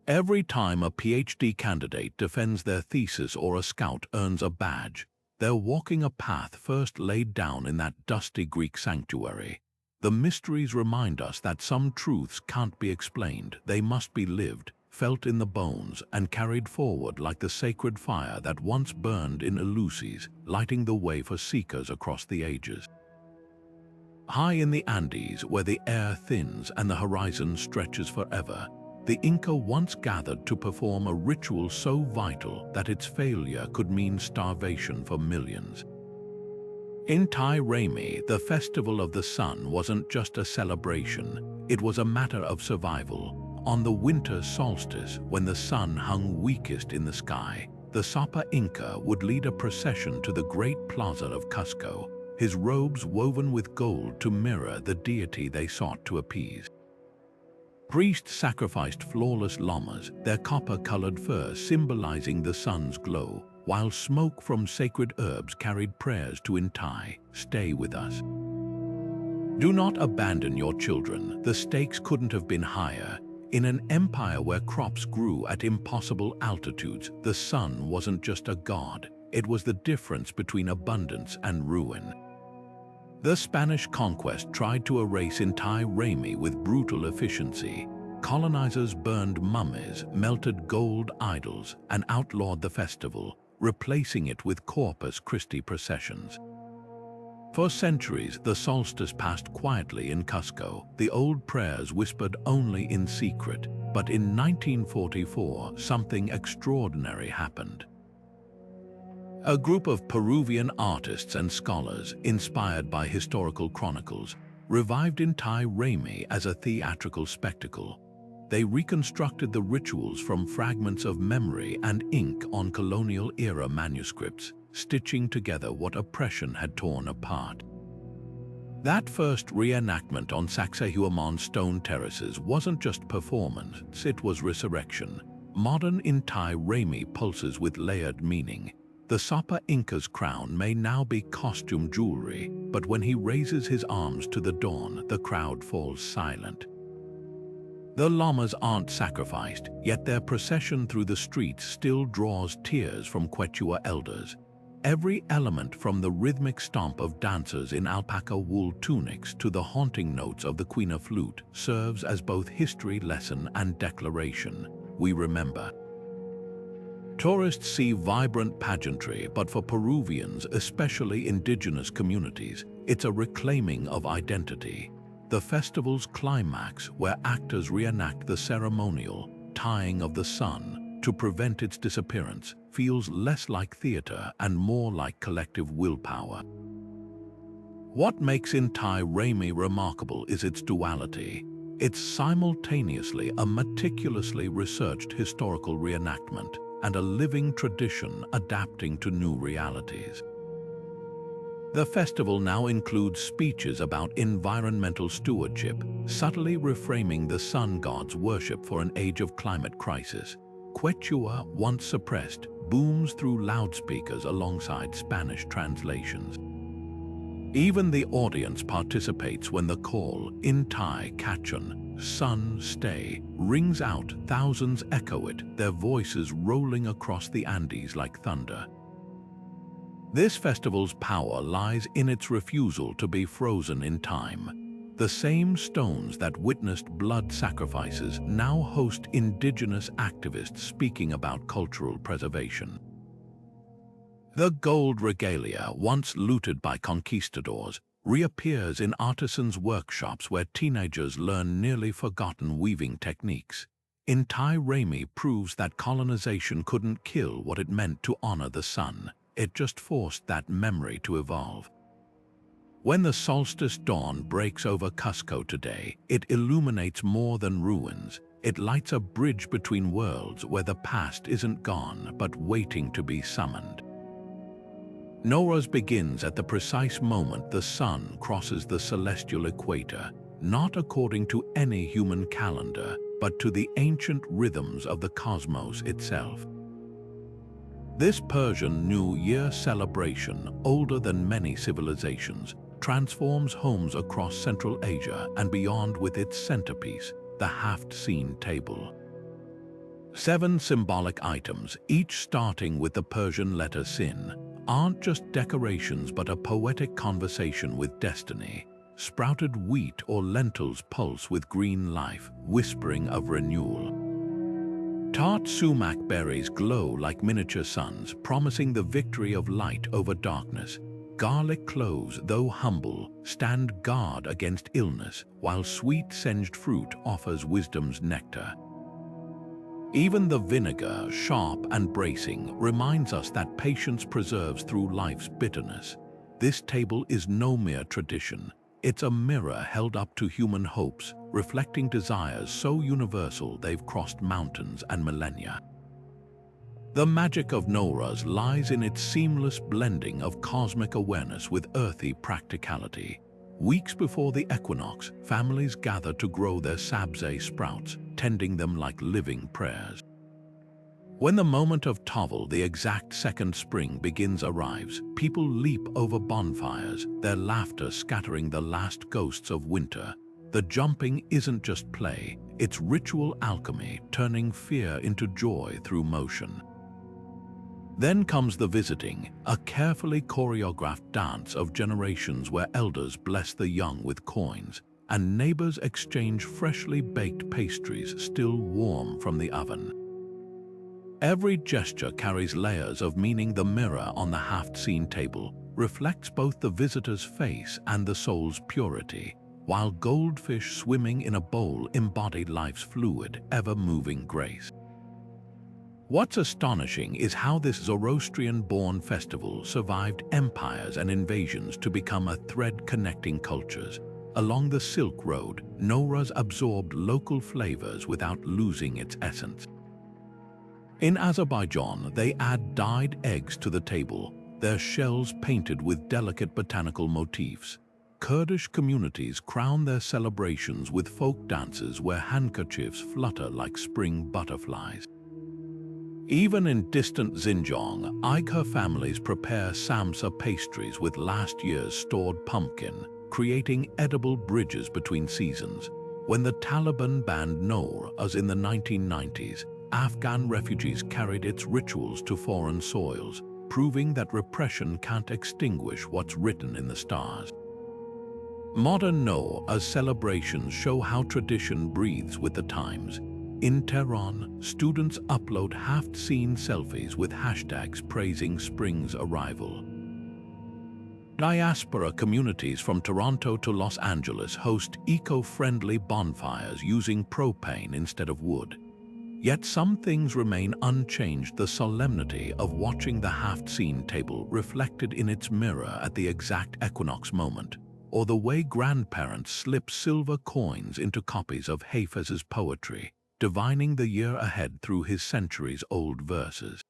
Every time a PhD candidate defends their thesis or a scout earns a badge, they're walking a path first laid down in that dusty Greek sanctuary. The mysteries remind us that some truths can't be explained, they must be lived, felt in the bones, and carried forward like the sacred fire that once burned in Eleusis, lighting the way for seekers across the ages. High in the Andes, where the air thins and the horizon stretches forever, the Inca once gathered to perform a ritual so vital that its failure could mean starvation for millions. Inti Raymi, the festival of the sun, wasn't just a celebration, it was a matter of survival. On the winter solstice, when the sun hung weakest in the sky, the Sapa Inca would lead a procession to the great plaza of Cusco, his robes woven with gold to mirror the deity they sought to appease. Priests sacrificed flawless llamas, their copper-colored fur symbolizing the sun's glow, while smoke from sacred herbs carried prayers to Inti, "Stay with us. Do not abandon your children." The stakes couldn't have been higher. In an empire where crops grew at impossible altitudes, the sun wasn't just a god, it was the difference between abundance and ruin. The Spanish conquest tried to erase Inti Raymi with brutal efficiency. Colonizers burned mummies, melted gold idols, and outlawed the festival, replacing it with Corpus Christi processions. For centuries, the solstice passed quietly in Cusco, the old prayers whispered only in secret. But in 1944, something extraordinary happened. A group of Peruvian artists and scholars, inspired by historical chronicles, revived Inti Raymi as a theatrical spectacle. They reconstructed the rituals from fragments of memory and ink on colonial-era manuscripts, stitching together what oppression had torn apart. That first reenactment on Sacsayhuaman stone terraces wasn't just performance, it was resurrection. Modern Inti Raymi pulses with layered meaning. The Sapa Inca's crown may now be costume jewelry, but when he raises his arms to the dawn, the crowd falls silent. The llamas aren't sacrificed, yet their procession through the streets still draws tears from Quechua elders. Every element, from the rhythmic stomp of dancers in alpaca wool tunics to the haunting notes of the quina flute, serves as both history lesson and declaration. We remember. Tourists see vibrant pageantry, but for Peruvians, especially indigenous communities, it's a reclaiming of identity. The festival's climax, where actors reenact the ceremonial tying of the sun to prevent its disappearance, feels less like theater and more like collective willpower. What makes Inti Raymi remarkable is its duality. It's simultaneously a meticulously researched historical reenactment, and a living tradition adapting to new realities. The festival now includes speeches about environmental stewardship, subtly reframing the sun god's worship for an age of climate crisis. Quechua, once suppressed, booms through loudspeakers alongside Spanish translations. Even the audience participates when the call, Inti Kachun, sun stay, rings out. Thousands echo it, their voices rolling across the Andes like thunder. This festival's power lies in its refusal to be frozen in time. The same stones that witnessed blood sacrifices now host indigenous activists speaking about cultural preservation. The gold regalia, once looted by conquistadors, reappears in artisans' workshops where teenagers learn nearly forgotten weaving techniques. Inti Raymi proves that colonization couldn't kill what it meant to honor the sun. It just forced that memory to evolve. When the solstice dawn breaks over Cusco today, it illuminates more than ruins. It lights a bridge between worlds where the past isn't gone but waiting to be summoned. Norooz begins at the precise moment the sun crosses the celestial equator, not according to any human calendar, but to the ancient rhythms of the cosmos itself. This Persian New Year celebration, older than many civilizations, transforms homes across Central Asia and beyond with its centerpiece, the haft-seen table. 7 symbolic items, each starting with the Persian letter Sin, aren't just decorations but a poetic conversation with destiny. Sprouted wheat or lentils pulse with green life, whispering of renewal. Tart sumac berries glow like miniature suns, promising the victory of light over darkness. Garlic cloves, though humble, stand guard against illness, while sweet singed fruit offers wisdom's nectar. Even the vinegar, sharp and bracing, reminds us that patience preserves through life's bitterness. This table is no mere tradition. It's a mirror held up to human hopes, reflecting desires so universal they've crossed mountains and millennia. The magic of Norooz lies in its seamless blending of cosmic awareness with earthy practicality. Weeks before the equinox, families gather to grow their sabzeh sprouts, tending them like living prayers. When the moment of Tovel, the exact second spring begins, arrives, people leap over bonfires, their laughter scattering the last ghosts of winter. The jumping isn't just play, it's ritual alchemy, turning fear into joy through motion. Then comes the visiting, a carefully choreographed dance of generations where elders bless the young with coins, and neighbors exchange freshly baked pastries still warm from the oven. Every gesture carries layers of meaning. The mirror on the haft-seen table reflects both the visitor's face and the soul's purity, while goldfish swimming in a bowl embodied life's fluid, ever-moving grace. What's astonishing is how this Zoroastrian-born festival survived empires and invasions to become a thread connecting cultures. Along the Silk Road, Norooz absorbed local flavors without losing its essence. In Azerbaijan, they add dyed eggs to the table, their shells painted with delicate botanical motifs. Kurdish communities crown their celebrations with folk dances where handkerchiefs flutter like spring butterflies. Even in distant Xinjiang, Uyghur families prepare samsa pastries with last year's stored pumpkin, creating edible bridges between seasons. When the Taliban banned Norooz in the 1990s, Afghan refugees carried its rituals to foreign soils, proving that repression can't extinguish what's written in the stars. Modern Norooz celebrations show how tradition breathes with the times. In Tehran, students upload haft-seen selfies with hashtags praising spring's arrival. Diaspora communities from Toronto to Los Angeles host eco-friendly bonfires using propane instead of wood. Yet some things remain unchanged: the solemnity of watching the haft-seen table reflected in its mirror at the exact equinox moment, or the way grandparents slip silver coins into copies of Hafez's poetry. divining the year ahead through his centuries-old verses.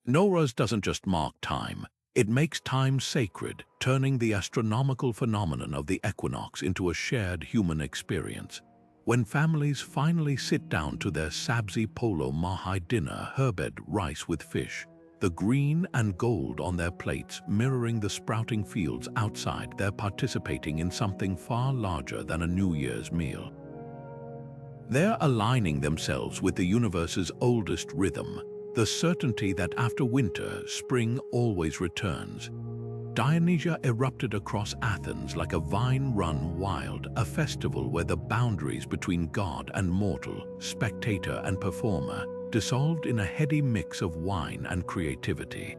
Norooz doesn't just mark time, it makes time sacred, turning the astronomical phenomenon of the equinox into a shared human experience. When families finally sit down to their sabzi polo mahi dinner, herbed rice with fish, the green and gold on their plates mirroring the sprouting fields outside, they're participating in something far larger than a New Year's meal. They're aligning themselves with the universe's oldest rhythm, the certainty that after winter, spring always returns. Dionysia erupted across Athens like a vine run wild, a festival where the boundaries between god and mortal, spectator and performer, dissolved in a heady mix of wine and creativity.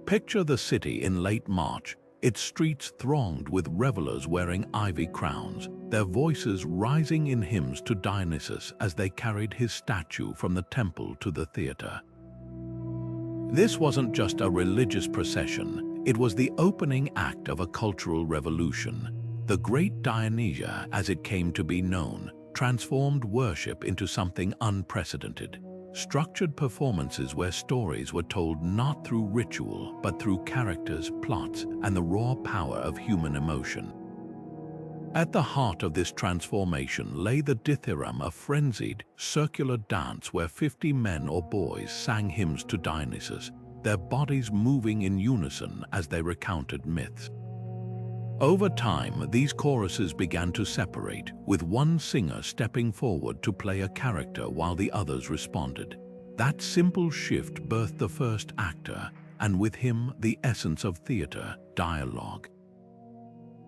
Picture the city in late March, its streets thronged with revelers wearing ivy crowns, their voices rising in hymns to Dionysus as they carried his statue from the temple to the theater. This wasn't just a religious procession, it was the opening act of a cultural revolution. The Great Dionysia, as it came to be known, transformed worship into something unprecedented. Structured performances where stories were told not through ritual, but through characters, plots, and the raw power of human emotion. At the heart of this transformation lay the dithyramb, a frenzied, circular dance where 50 men or boys sang hymns to Dionysus, their bodies moving in unison as they recounted myths. Over time, these choruses began to separate, with one singer stepping forward to play a character while the others responded. That simple shift birthed the first actor, and with him the essence of theater, dialogue.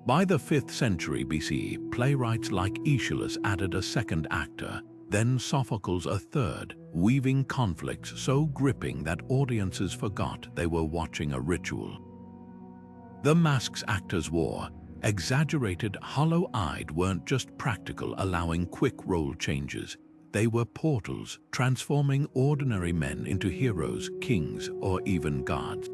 By the 5th century BCE, playwrights like Aeschylus added a second actor, then Sophocles a third, weaving conflicts so gripping that audiences forgot they were watching a ritual. The masks actors wore, exaggerated, hollow-eyed, weren't just practical, allowing quick role changes. They were portals, transforming ordinary men into heroes, kings, or even gods.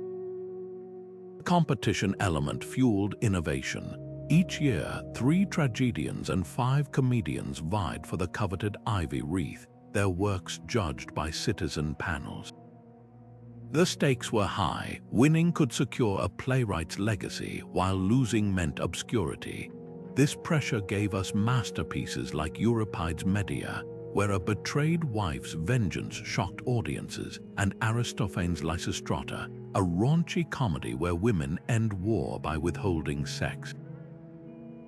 The competition element fueled innovation. Each year, 3 tragedians and 5 comedians vied for the coveted ivy wreath, their works judged by citizen panels. The stakes were high. Winning could secure a playwright's legacy, while losing meant obscurity. This pressure gave us masterpieces like Euripides' Medea, where a betrayed wife's vengeance shocked audiences, and Aristophanes' Lysistrata, a raunchy comedy where women end war by withholding sex.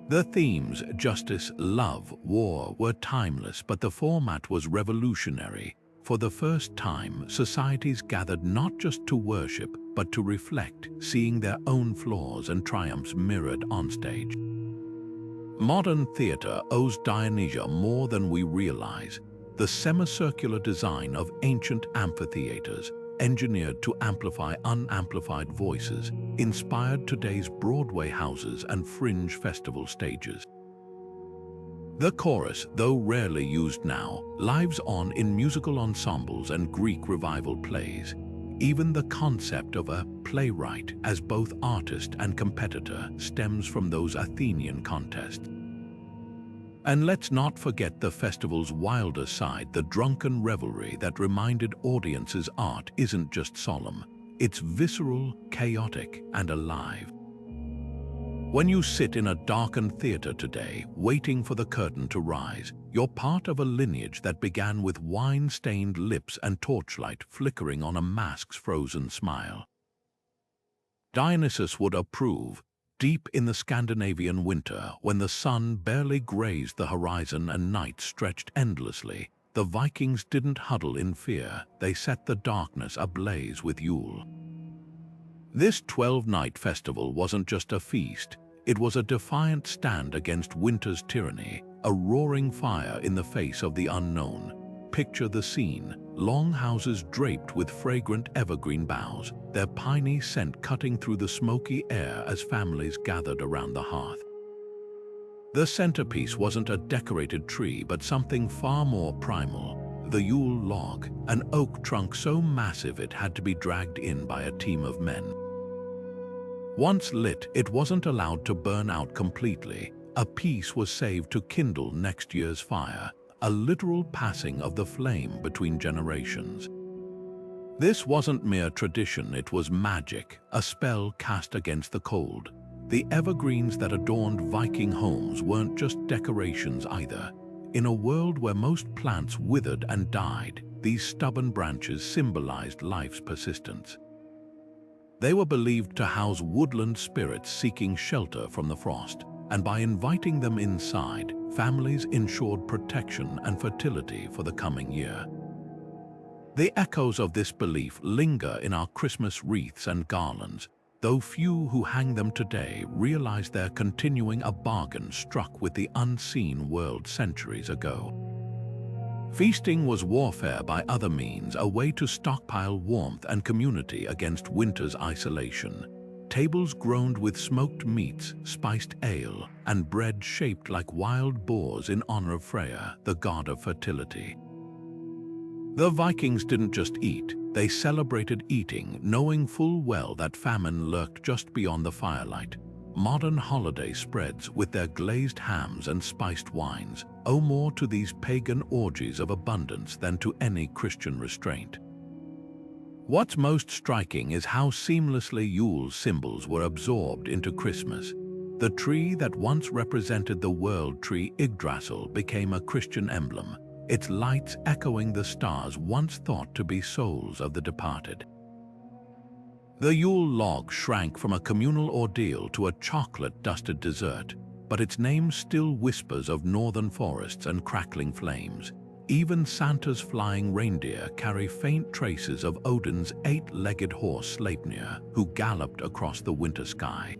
The themes, justice, love, war, were timeless, but the format was revolutionary. For the first time, societies gathered not just to worship, but to reflect, seeing their own flaws and triumphs mirrored on stage. Modern theater owes Dionysia more than we realize. The semicircular design of ancient amphitheaters, engineered to amplify unamplified voices, inspired today's Broadway houses and fringe festival stages. The chorus, though rarely used now, lives on in musical ensembles and Greek revival plays. Even the concept of a playwright as both artist and competitor stems from those Athenian contests. And let's not forget the festival's wilder side, the drunken revelry that reminded audiences art isn't just solemn, it's visceral, chaotic, and alive. When you sit in a darkened theater today, waiting for the curtain to rise, you're part of a lineage that began with wine-stained lips and torchlight flickering on a mask's frozen smile. Dionysus would approve, deep in the Scandinavian winter, when the sun barely grazed the horizon and night stretched endlessly, the Vikings didn't huddle in fear, they set the darkness ablaze with Yule. This 12-night festival wasn't just a feast, it was a defiant stand against winter's tyranny, a roaring fire in the face of the unknown. Picture the scene, long houses draped with fragrant evergreen boughs, their piney scent cutting through the smoky air as families gathered around the hearth. The centerpiece wasn't a decorated tree but something far more primal, the Yule log, an oak trunk so massive it had to be dragged in by a team of men. Once lit, it wasn't allowed to burn out completely. A piece was saved to kindle next year's fire, a literal passing of the flame between generations. This wasn't mere tradition, it was magic, a spell cast against the cold. The evergreens that adorned Viking homes weren't just decorations either. In a world where most plants withered and died, these stubborn branches symbolized life's persistence. They were believed to house woodland spirits seeking shelter from the frost, and by inviting them inside, families ensured protection and fertility for the coming year. The echoes of this belief linger in our Christmas wreaths and garlands, though few who hang them today realize they're continuing a bargain struck with the unseen world centuries ago. Feasting was warfare by other means, a way to stockpile warmth and community against winter's isolation. Tables groaned with smoked meats, spiced ale, and bread shaped like wild boars in honor of Freya, the god of fertility. The Vikings didn't just eat, they celebrated eating, knowing full well that famine lurked just beyond the firelight. Modern holiday spreads, with their glazed hams and spiced wines, owe more to these pagan orgies of abundance than to any Christian restraint. What's most striking is how seamlessly Yule's symbols were absorbed into Christmas. The tree that once represented the world tree Yggdrasil became a Christian emblem, its lights echoing the stars once thought to be souls of the departed. The Yule log shrank from a communal ordeal to a chocolate-dusted dessert, but its name still whispers of northern forests and crackling flames. Even Santa's flying reindeer carry faint traces of Odin's eight-legged horse Sleipnir, who galloped across the winter sky.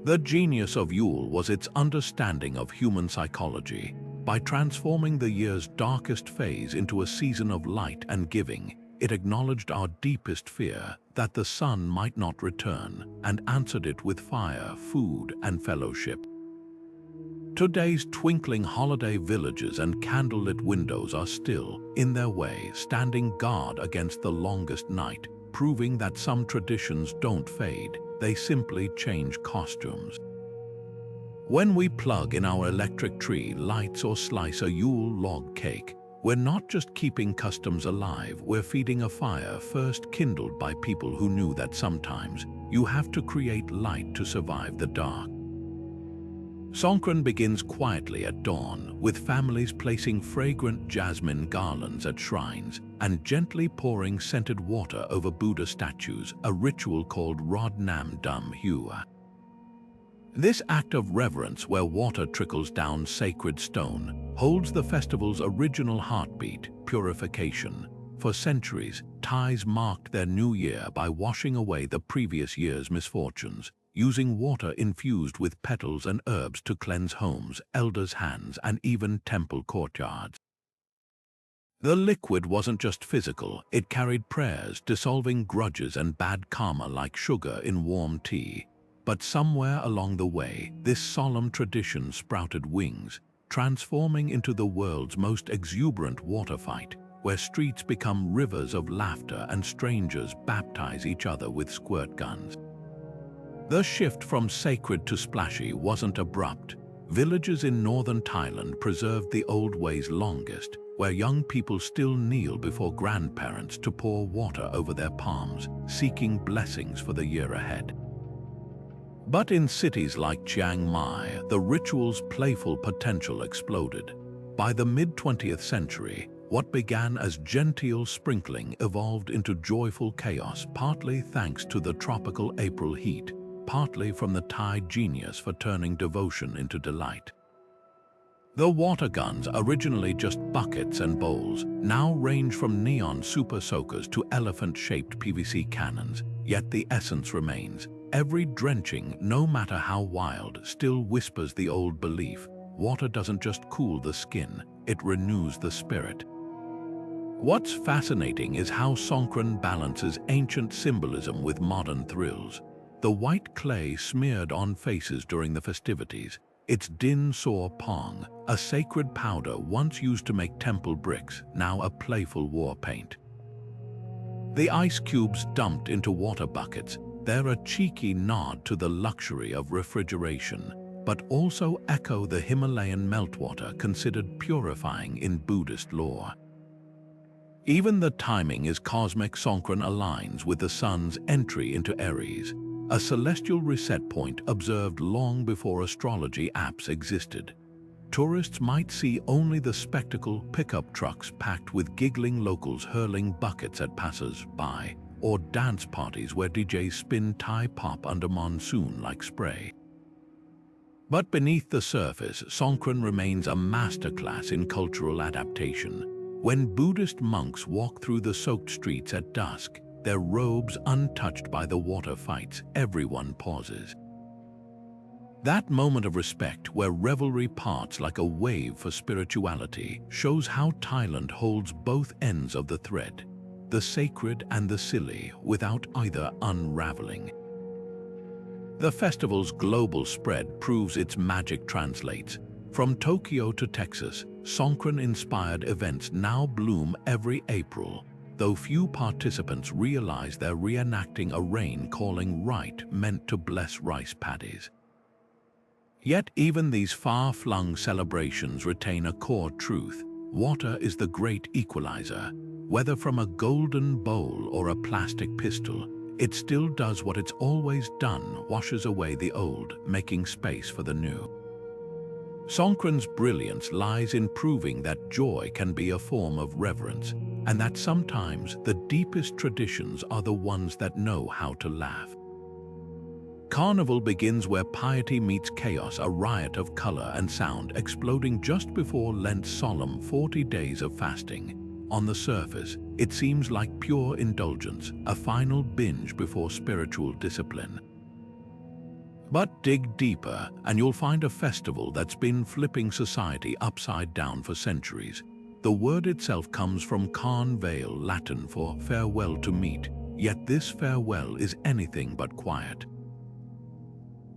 The genius of Yule was its understanding of human psychology. By transforming the year's darkest phase into a season of light and giving, it acknowledged our deepest fear that the sun might not return, and answered it with fire, food, and fellowship. Today's twinkling holiday villages and candlelit windows are still, in their way, standing guard against the longest night, proving that some traditions don't fade, they simply change costumes. When we plug in our electric tree lights or slice a Yule log cake, we're not just keeping customs alive, we're feeding a fire first kindled by people who knew that sometimes you have to create light to survive the dark. Songkran begins quietly at dawn, with families placing fragrant jasmine garlands at shrines and gently pouring scented water over Buddha statues, a ritual called Rod Nam Dum Hua. This act of reverence, where water trickles down sacred stone, holds the festival's original heartbeat, purification. For centuries, Thais marked their new year by washing away the previous year's misfortunes, using water infused with petals and herbs to cleanse homes, elders' hands, and even temple courtyards. The liquid wasn't just physical, it carried prayers, dissolving grudges and bad karma like sugar in warm tea. But somewhere along the way, this solemn tradition sprouted wings, transforming into the world's most exuberant water fight, where streets become rivers of laughter and strangers baptize each other with squirt guns. The shift from sacred to splashy wasn't abrupt. Villages in northern Thailand preserved the old ways longest, where young people still kneel before grandparents to pour water over their palms, seeking blessings for the year ahead. But in cities like Chiang Mai, the ritual's playful potential exploded. By the mid-20th century, what began as genteel sprinkling evolved into joyful chaos, partly thanks to the tropical April heat, partly from the Thai genius for turning devotion into delight. The water guns, originally just buckets and bowls, now range from neon super soakers to elephant-shaped PVC cannons, yet the essence remains. Every drenching, no matter how wild, still whispers the old belief: water doesn't just cool the skin, it renews the spirit. What's fascinating is how Songkran balances ancient symbolism with modern thrills. The white clay smeared on faces during the festivities, its din saw pong, a sacred powder once used to make temple bricks, now a playful war paint. The ice cubes dumped into water buckets, they're a cheeky nod to the luxury of refrigeration. but also echo the Himalayan meltwater considered purifying in Buddhist lore. Even the timing is cosmic. Songkran aligns with the sun's entry into Aries, a celestial reset point observed long before astrology apps existed. Tourists might see only the spectacle: pickup trucks packed with giggling locals hurling buckets at passers-by, or dance parties where DJs spin Thai pop under monsoon-like spray. But beneath the surface, Songkran remains a masterclass in cultural adaptation. When Buddhist monks walk through the soaked streets at dusk, their robes untouched by the water fights, everyone pauses. That moment of respect, where revelry parts like a wave for spirituality, shows how Thailand holds both ends of the thread, the sacred and the silly, without either unraveling. The festival's global spread proves its magic translates. From Tokyo to Texas, Songkran-inspired events now bloom every April, though few participants realize they're reenacting a rain-calling rite meant to bless rice paddies. Yet even these far-flung celebrations retain a core truth: water is the great equalizer. Whether from a golden bowl or a plastic pistol, it still does what it's always done: washes away the old, making space for the new. Songkran's brilliance lies in proving that joy can be a form of reverence, and that sometimes the deepest traditions are the ones that know how to laugh. Carnival begins where piety meets chaos, a riot of color and sound exploding just before Lent's solemn 40 days of fasting. On the surface, it seems like pure indulgence, a final binge before spiritual discipline. But dig deeper, and you'll find a festival that's been flipping society upside down for centuries. The word itself comes from Carn Vale, Latin for farewell to meet, yet this farewell is anything but quiet.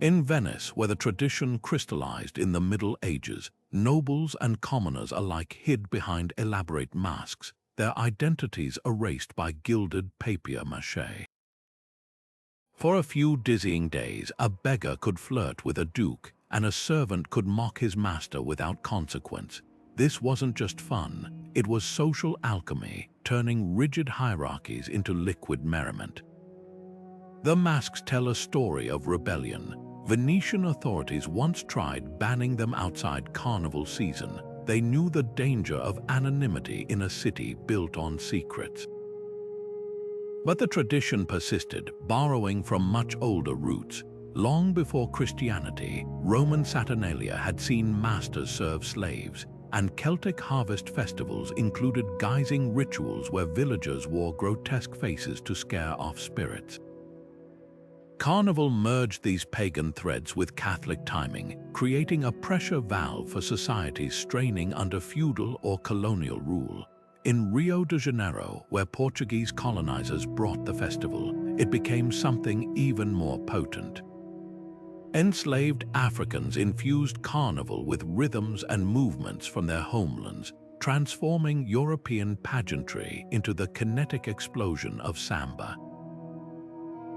In Venice, where the tradition crystallized in the Middle Ages, nobles and commoners alike hid behind elaborate masks, their identities erased by gilded papier-mâché. For a few dizzying days, a beggar could flirt with a duke, and a servant could mock his master without consequence. This wasn't just fun, it was social alchemy, turning rigid hierarchies into liquid merriment. The masks tell a story of rebellion. Venetian authorities once tried banning them outside carnival season. They knew the danger of anonymity in a city built on secrets. But the tradition persisted, borrowing from much older roots. Long before Christianity, Roman Saturnalia had seen masters serve slaves, and Celtic harvest festivals included guising rituals where villagers wore grotesque faces to scare off spirits. Carnival merged these pagan threads with Catholic timing, creating a pressure valve for societies straining under feudal or colonial rule. In Rio de Janeiro, where Portuguese colonizers brought the festival, it became something even more potent. Enslaved Africans infused carnival with rhythms and movements from their homelands, transforming European pageantry into the kinetic explosion of samba.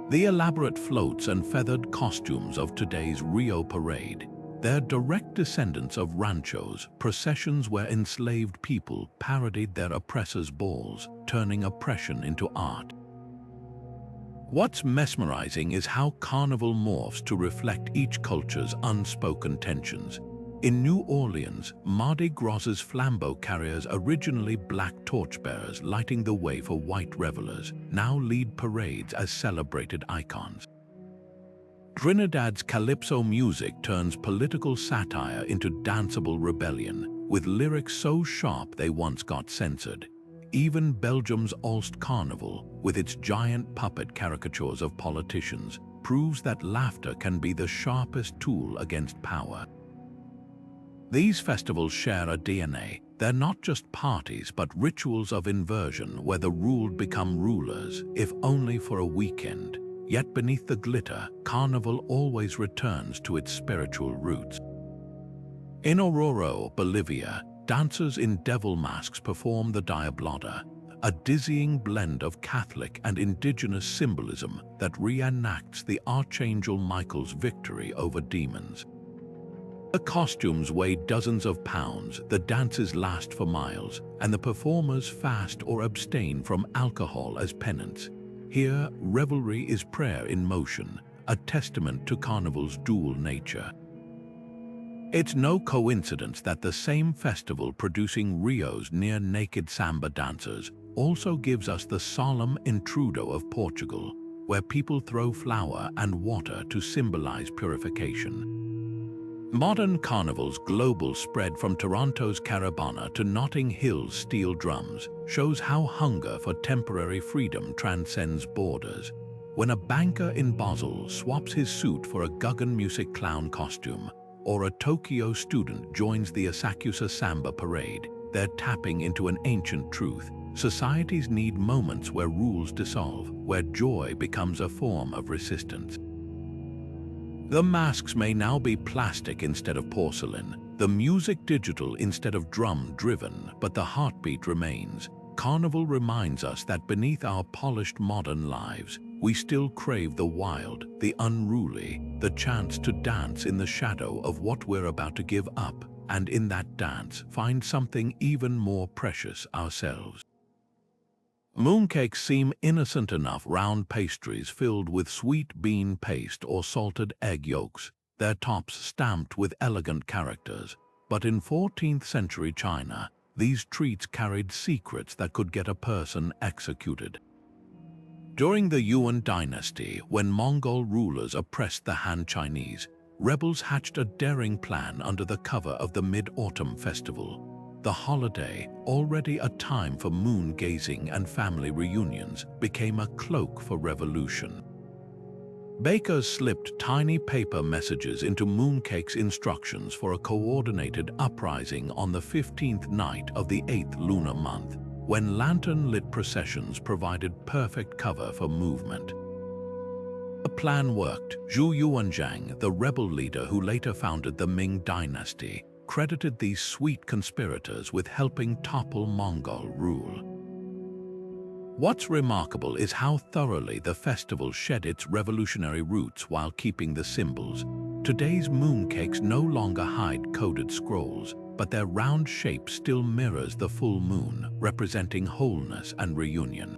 The elaborate floats and feathered costumes of today's Rio parade, they're direct descendants of ranchos, processions where enslaved people parodied their oppressors' balls, turning oppression into art. What's mesmerizing is how carnival morphs to reflect each culture's unspoken tensions. In New Orleans, Mardi Gras' flambeau carriers, originally black torchbearers lighting the way for white revelers, now lead parades as celebrated icons. Trinidad's calypso music turns political satire into danceable rebellion, with lyrics so sharp they once got censored. Even Belgium's Ulst Carnival, with its giant puppet caricatures of politicians, proves that laughter can be the sharpest tool against power. These festivals share a DNA. They're not just parties, but rituals of inversion where the ruled become rulers, if only for a weekend. Yet beneath the glitter, carnival always returns to its spiritual roots. In Oruro, Bolivia, dancers in devil masks perform the Diablada, a dizzying blend of Catholic and indigenous symbolism that reenacts the Archangel Michael's victory over demons. The costumes weigh dozens of pounds, the dances last for miles, and the performers fast or abstain from alcohol as penance. Here, revelry is prayer in motion, a testament to Carnival's dual nature. It's no coincidence that the same festival producing Rio's near-naked samba dancers also gives us the solemn intrudo of Portugal, where people throw flour and water to symbolize purification. Modern Carnival's global spread from Toronto's Carabana to Notting Hill's steel drums shows how hunger for temporary freedom transcends borders. When a banker in Basel swaps his suit for a Guggen music clown costume, or a Tokyo student joins the Asakusa Samba parade, they're tapping into an ancient truth. Societies need moments where rules dissolve, where joy becomes a form of resistance. The masks may now be plastic instead of porcelain, the music digital instead of drum-driven, but the heartbeat remains. Carnival reminds us that beneath our polished modern lives, we still crave the wild, the unruly, the chance to dance in the shadow of what we're about to give up, and in that dance, find something even more precious ourselves. Mooncakes seem innocent enough, round pastries filled with sweet bean paste or salted egg yolks, their tops stamped with elegant characters. But in 14th century China, these treats carried secrets that could get a person executed. During the Yuan dynasty, when Mongol rulers oppressed the Han Chinese, rebels hatched a daring plan under the cover of the Mid-Autumn Festival. The holiday, already a time for moon-gazing and family reunions, became a cloak for revolution. Bakers slipped tiny paper messages into Mooncake's instructions for a coordinated uprising on the 15th night of the 8th lunar month, when lantern-lit processions provided perfect cover for movement. The plan worked. Zhu Yuanzhang, the rebel leader who later founded the Ming dynasty, credited these sweet conspirators with helping topple Mongol rule. What's remarkable is how thoroughly the festival shed its revolutionary roots while keeping the symbols. Today's mooncakes no longer hide coded scrolls, but their round shape still mirrors the full moon, representing wholeness and reunion.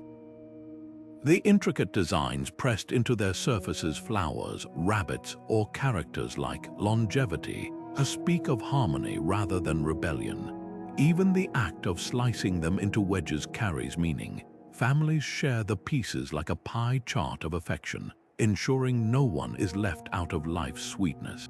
The intricate designs pressed into their surfaces flowers, rabbits, or characters like longevity, speak of harmony rather than rebellion. Even the act of slicing them into wedges carries meaning. Families share the pieces like a pie chart of affection, ensuring no one is left out of life's sweetness.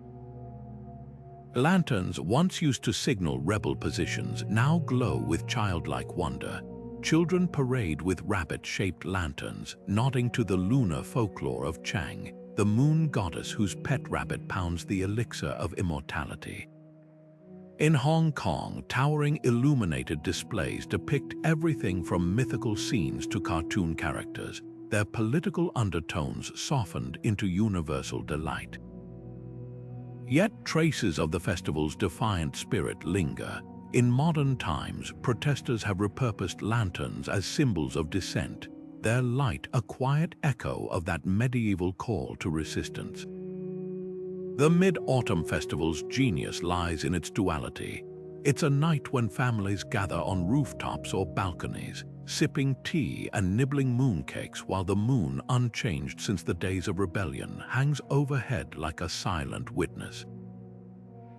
Lanterns, once used to signal rebel positions, now glow with childlike wonder. Children parade with rabbit-shaped lanterns, nodding to the lunar folklore of Chang, the moon goddess whose pet rabbit pounds the elixir of immortality. In Hong Kong, towering illuminated displays depict everything from mythical scenes to cartoon characters, their political undertones softened into universal delight. Yet traces of the festival's defiant spirit linger. In modern times, protesters have repurposed lanterns as symbols of dissent, their light a quiet echo of that medieval call to resistance. The Mid-Autumn Festival's genius lies in its duality. It's a night when families gather on rooftops or balconies, sipping tea and nibbling mooncakes while the moon, unchanged since the days of rebellion, hangs overhead like a silent witness.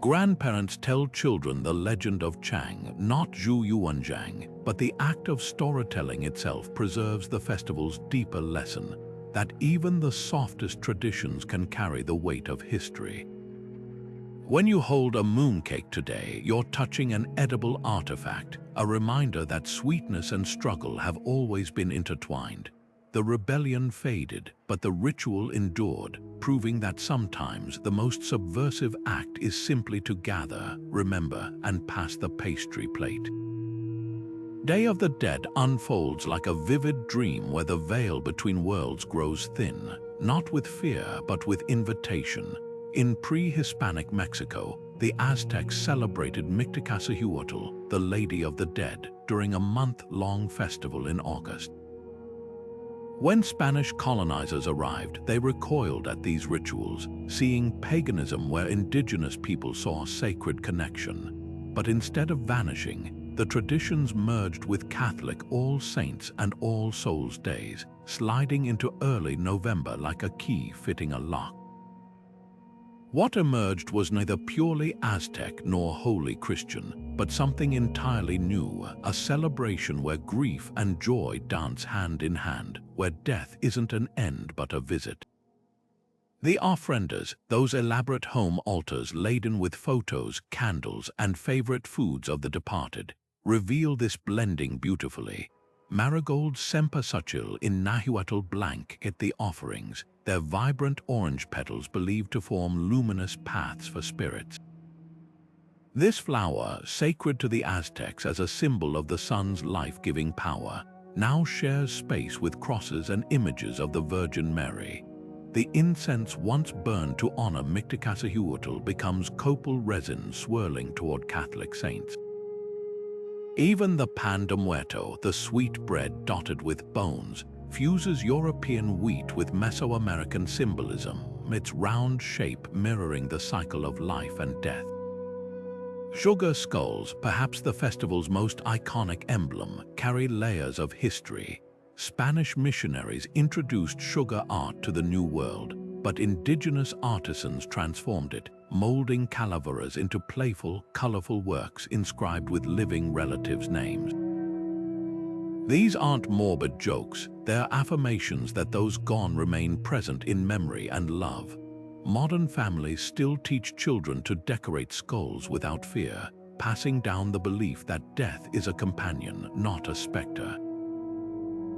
Grandparents tell children the legend of Chang, not Zhu Yuanzhang, but the act of storytelling itself preserves the festival's deeper lesson, that even the softest traditions can carry the weight of history. When you hold a mooncake today, you're touching an edible artifact, a reminder that sweetness and struggle have always been intertwined. The rebellion faded, but the ritual endured, proving that sometimes the most subversive act is simply to gather, remember, and pass the pastry plate. Day of the Dead unfolds like a vivid dream where the veil between worlds grows thin, not with fear but with invitation. In pre-Hispanic Mexico, the Aztecs celebrated Mictlahuatl, the Lady of the Dead, during a month-long festival in August. When Spanish colonizers arrived, they recoiled at these rituals, seeing paganism where indigenous people saw a sacred connection. But instead of vanishing, the traditions merged with Catholic All Saints and All Souls Days, sliding into early November like a key fitting a lock. What emerged was neither purely Aztec nor wholly Christian, but something entirely new, a celebration where grief and joy dance hand in hand, where death isn't an end but a visit. The ofrendas, those elaborate home altars laden with photos, candles, and favorite foods of the departed, reveal this blending beautifully. Marigold cempasúchil in Nahuatl blanket the offerings, their vibrant orange petals believed to form luminous paths for spirits. This flower, sacred to the Aztecs as a symbol of the sun's life-giving power, now shares space with crosses and images of the Virgin Mary. The incense once burned to honor Mictlantecuhtli becomes copal resin swirling toward Catholic saints. Even the pan de muerto, the sweet bread dotted with bones, fuses European wheat with Mesoamerican symbolism, its round shape mirroring the cycle of life and death. Sugar skulls, perhaps the festival's most iconic emblem, carry layers of history. Spanish missionaries introduced sugar art to the New World, but indigenous artisans transformed it, molding calaveras into playful, colorful works inscribed with living relatives' names. These aren't morbid jokes, they're affirmations that those gone remain present in memory and love. Modern families still teach children to decorate skulls without fear, passing down the belief that death is a companion, not a specter.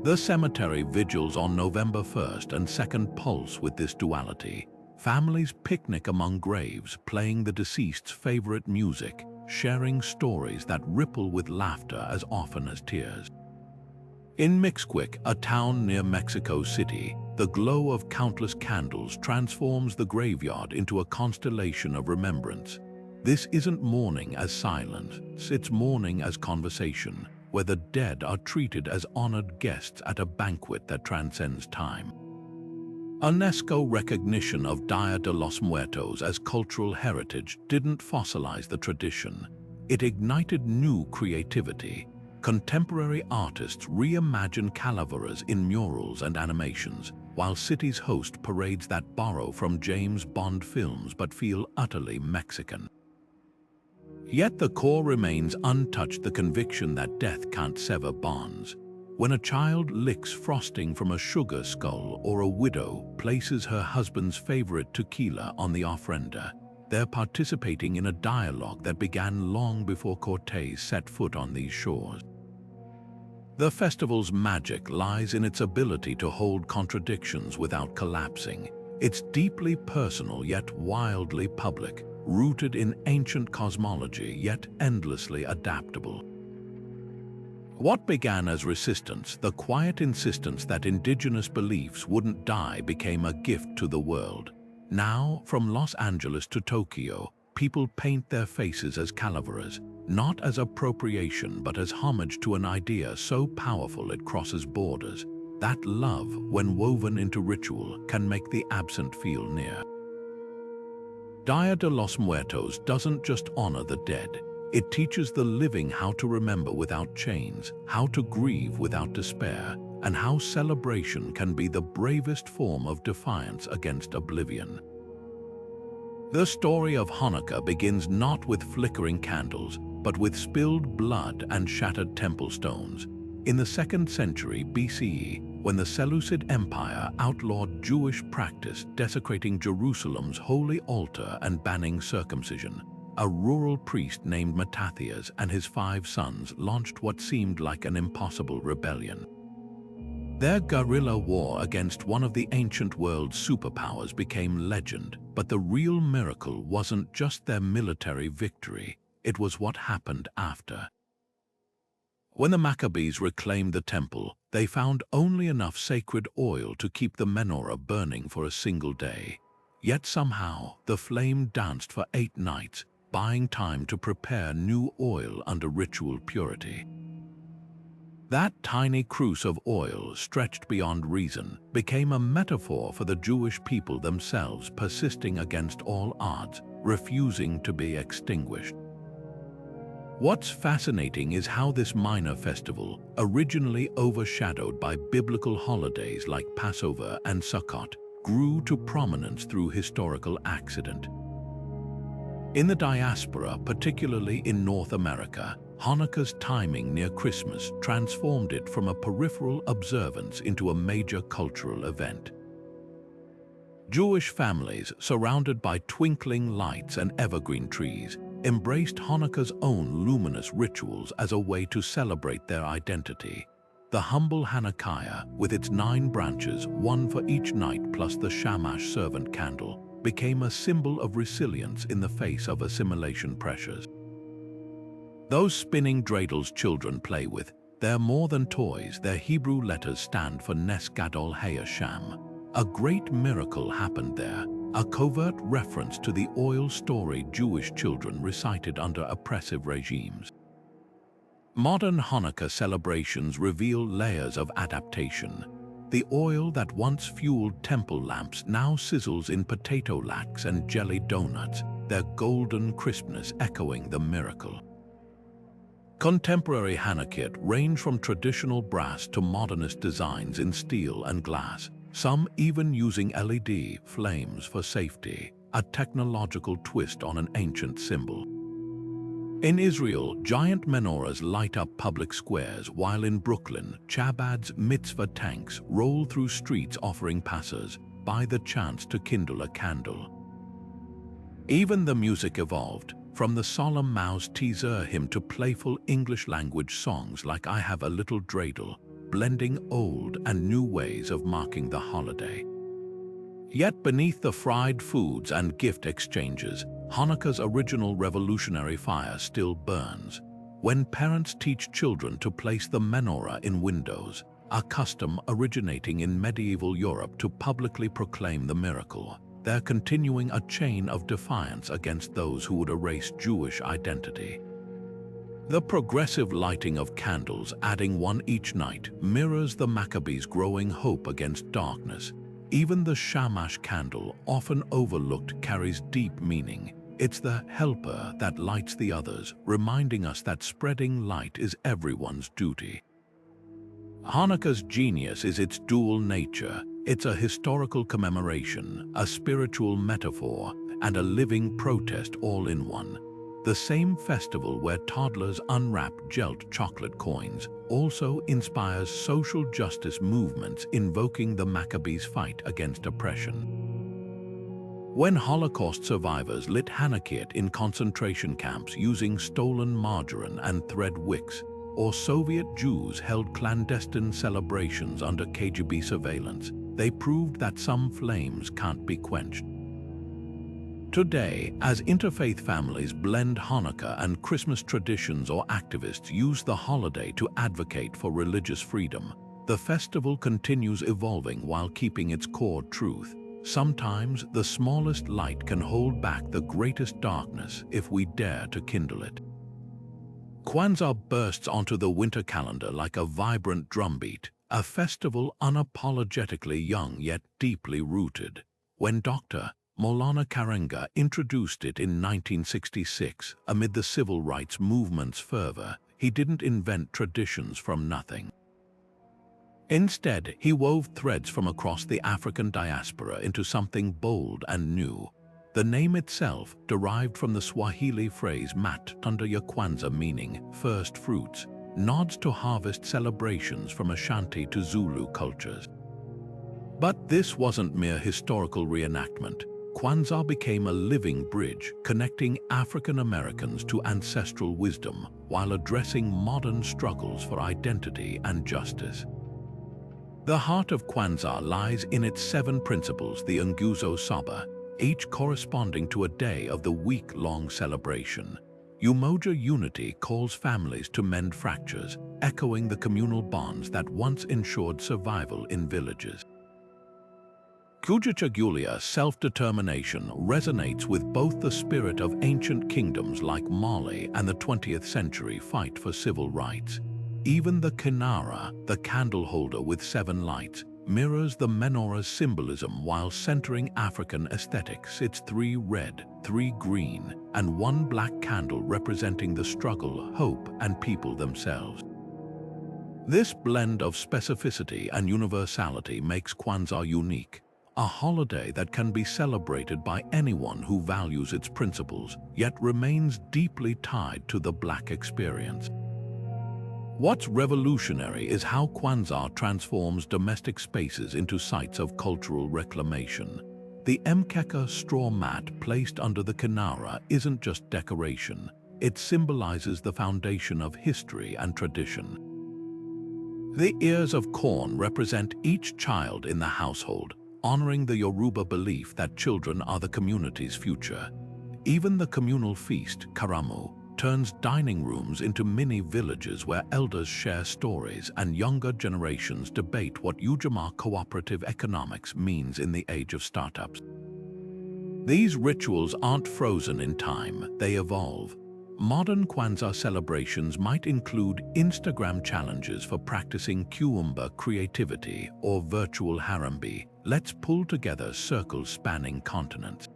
The cemetery vigils on November 1st and 2nd pulse with this duality. Families picnic among graves, playing the deceased's favorite music, sharing stories that ripple with laughter as often as tears. In Mixquic, a town near Mexico City, the glow of countless candles transforms the graveyard into a constellation of remembrance. This isn't mourning as silence, it's mourning as conversation, where the dead are treated as honored guests at a banquet that transcends time. UNESCO recognition of Dia de los Muertos as cultural heritage didn't fossilize the tradition. It ignited new creativity. Contemporary artists reimagine calaveras in murals and animations, while cities host parades that borrow from James Bond films but feel utterly Mexican. Yet the core remains untouched, the conviction that death can't sever bonds. When a child licks frosting from a sugar skull or a widow places her husband's favorite tequila on the ofrenda, they're participating in a dialogue that began long before Cortés set foot on these shores. The festival's magic lies in its ability to hold contradictions without collapsing. It's deeply personal yet wildly public, rooted in ancient cosmology yet endlessly adaptable. What began as resistance, the quiet insistence that indigenous beliefs wouldn't die, became a gift to the world. Now, from Los Angeles to Tokyo, people paint their faces as calaveras, not as appropriation but as homage to an idea so powerful it crosses borders. That love, when woven into ritual, can make the absent feel near. Dia de los Muertos doesn't just honor the dead. It teaches the living how to remember without chains, how to grieve without despair, and how celebration can be the bravest form of defiance against oblivion. The story of Hanukkah begins not with flickering candles, but with spilled blood and shattered temple stones. In the 2nd century BCE, when the Seleucid Empire outlawed Jewish practice, desecrating Jerusalem's holy altar and banning circumcision, a rural priest named Mattathias and his 5 sons launched what seemed like an impossible rebellion. Their guerrilla war against one of the ancient world's superpowers became legend, but the real miracle wasn't just their military victory, it was what happened after. When the Maccabees reclaimed the temple, they found only enough sacred oil to keep the menorah burning for a single day. Yet somehow, the flame danced for 8 nights, buying time to prepare new oil under ritual purity. That tiny cruse of oil, stretched beyond reason, became a metaphor for the Jewish people themselves, persisting against all odds, refusing to be extinguished. What's fascinating is how this minor festival, originally overshadowed by biblical holidays like Passover and Sukkot, grew to prominence through historical accident. In the diaspora, particularly in North America, Hanukkah's timing near Christmas transformed it from a peripheral observance into a major cultural event. Jewish families, surrounded by twinkling lights and evergreen trees, embraced Hanukkah's own luminous rituals as a way to celebrate their identity. The humble Hanukkah, with its 9 branches, one for each night plus the shamash servant candle, became a symbol of resilience in the face of assimilation pressures. Those spinning dreidels children play with, they're more than toys. Their Hebrew letters stand for Nes Gadol Hayasham. A great miracle happened there, a covert reference to the oil-storied Jewish children recited under oppressive regimes. Modern Hanukkah celebrations reveal layers of adaptation. The oil that once fueled temple lamps now sizzles in potato latkes and jelly donuts, their golden crispness echoing the miracle. Contemporary Hanukkah range from traditional brass to modernist designs in steel and glass, some even using LED flames for safety, a technological twist on an ancient symbol. In Israel, giant menorahs light up public squares, while in Brooklyn, Chabad's mitzvah tanks roll through streets offering passers-by the chance to kindle a candle. Even the music evolved, from the solemn Maus teaser hymn to playful English-language songs like I Have a Little Dreidel, blending old and new ways of marking the holiday. Yet beneath the fried foods and gift exchanges, Hanukkah's original revolutionary fire still burns. When parents teach children to place the menorah in windows, a custom originating in medieval Europe to publicly proclaim the miracle, they're continuing a chain of defiance against those who would erase Jewish identity. The progressive lighting of candles, adding one each night, mirrors the Maccabees' growing hope against darkness. Even the shamash candle, often overlooked, carries deep meaning. It's the helper that lights the others, reminding us that spreading light is everyone's duty. Hanukkah's genius is its dual nature. It's a historical commemoration, a spiritual metaphor, and a living protest all in one. The same festival where toddlers unwrap gelt chocolate coins also inspires social justice movements invoking the Maccabees' fight against oppression. When Holocaust survivors lit Hanukkah in concentration camps using stolen margarine and thread wicks, or Soviet Jews held clandestine celebrations under KGB surveillance, they proved that some flames can't be quenched. Today, as interfaith families blend Hanukkah and Christmas traditions or activists use the holiday to advocate for religious freedom, the festival continues evolving while keeping its core truth. Sometimes the smallest light can hold back the greatest darkness if we dare to kindle it. Kwanzaa bursts onto the winter calendar like a vibrant drumbeat, a festival unapologetically young yet deeply rooted. When Dr. Maulana Karenga introduced it in 1966 amid the civil rights movement's fervor, he didn't invent traditions from nothing. Instead, he wove threads from across the African diaspora into something bold and new. The name itself, derived from the Swahili phrase Matunda ya Kwanzaa, meaning first fruits, nods to harvest celebrations from Ashanti to Zulu cultures. But this wasn't mere historical reenactment. Kwanzaa became a living bridge, connecting African Americans to ancestral wisdom while addressing modern struggles for identity and justice. The heart of Kwanzaa lies in its 7 principles, the Nguzo Saba, each corresponding to a day of the week-long celebration. Umoja Unity calls families to mend fractures, echoing the communal bonds that once ensured survival in villages. Kujichagulia, self-determination, resonates with both the spirit of ancient kingdoms like Mali and the 20th century fight for civil rights. Even the kinara, the candle holder with 7 lights, mirrors the menorah's symbolism while centering African aesthetics. It's 3 red, 3 green, and 1 black candle representing the struggle, hope, and people themselves. This blend of specificity and universality makes Kwanzaa unique, a holiday that can be celebrated by anyone who values its principles, yet remains deeply tied to the Black experience. What's revolutionary is how Kwanzaa transforms domestic spaces into sites of cultural reclamation. The mkeka straw mat placed under the kinara isn't just decoration, it symbolizes the foundation of history and tradition. The ears of corn represent each child in the household, honoring the Yoruba belief that children are the community's future. Even the communal feast, karamu, turns dining rooms into mini villages where elders share stories and younger generations debate what Ujamaa cooperative economics means in the age of startups. These rituals aren't frozen in time, they evolve. Modern Kwanzaa celebrations might include Instagram challenges for practicing Kiumba creativity or virtual Harambee. Let's pull together circles spanning continents.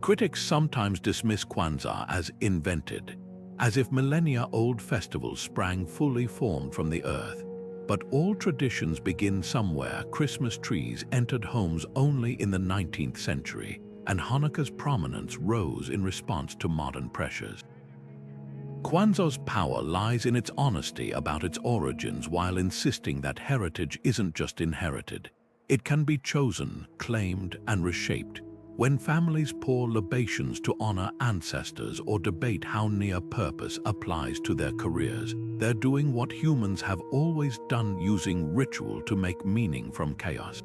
Critics sometimes dismiss Kwanzaa as invented, as if millennia-old festivals sprang fully formed from the earth. But all traditions begin somewhere. Christmas trees entered homes only in the 19th century, and Hanukkah's prominence rose in response to modern pressures. Kwanzaa's power lies in its honesty about its origins while insisting that heritage isn't just inherited. It can be chosen, claimed, and reshaped. When families pour libations to honor ancestors or debate how near purpose applies to their careers, they're doing what humans have always done, using ritual to make meaning from chaos.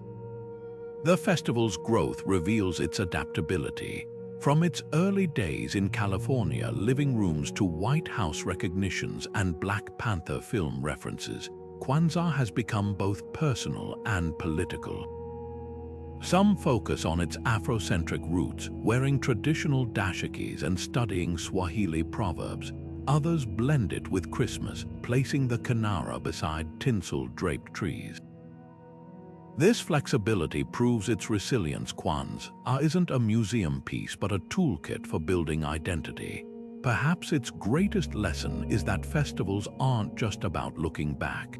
The festival's growth reveals its adaptability. From its early days in California living rooms to White House recognitions and Black Panther film references, Kwanzaa has become both personal and political. Some focus on its Afrocentric roots, wearing traditional dashikis and studying Swahili proverbs. Others blend it with Christmas, placing the kinara beside tinsel-draped trees. This flexibility proves its resilience. Kwanzaa isn't a museum piece but a toolkit for building identity. Perhaps its greatest lesson is that festivals aren't just about looking back.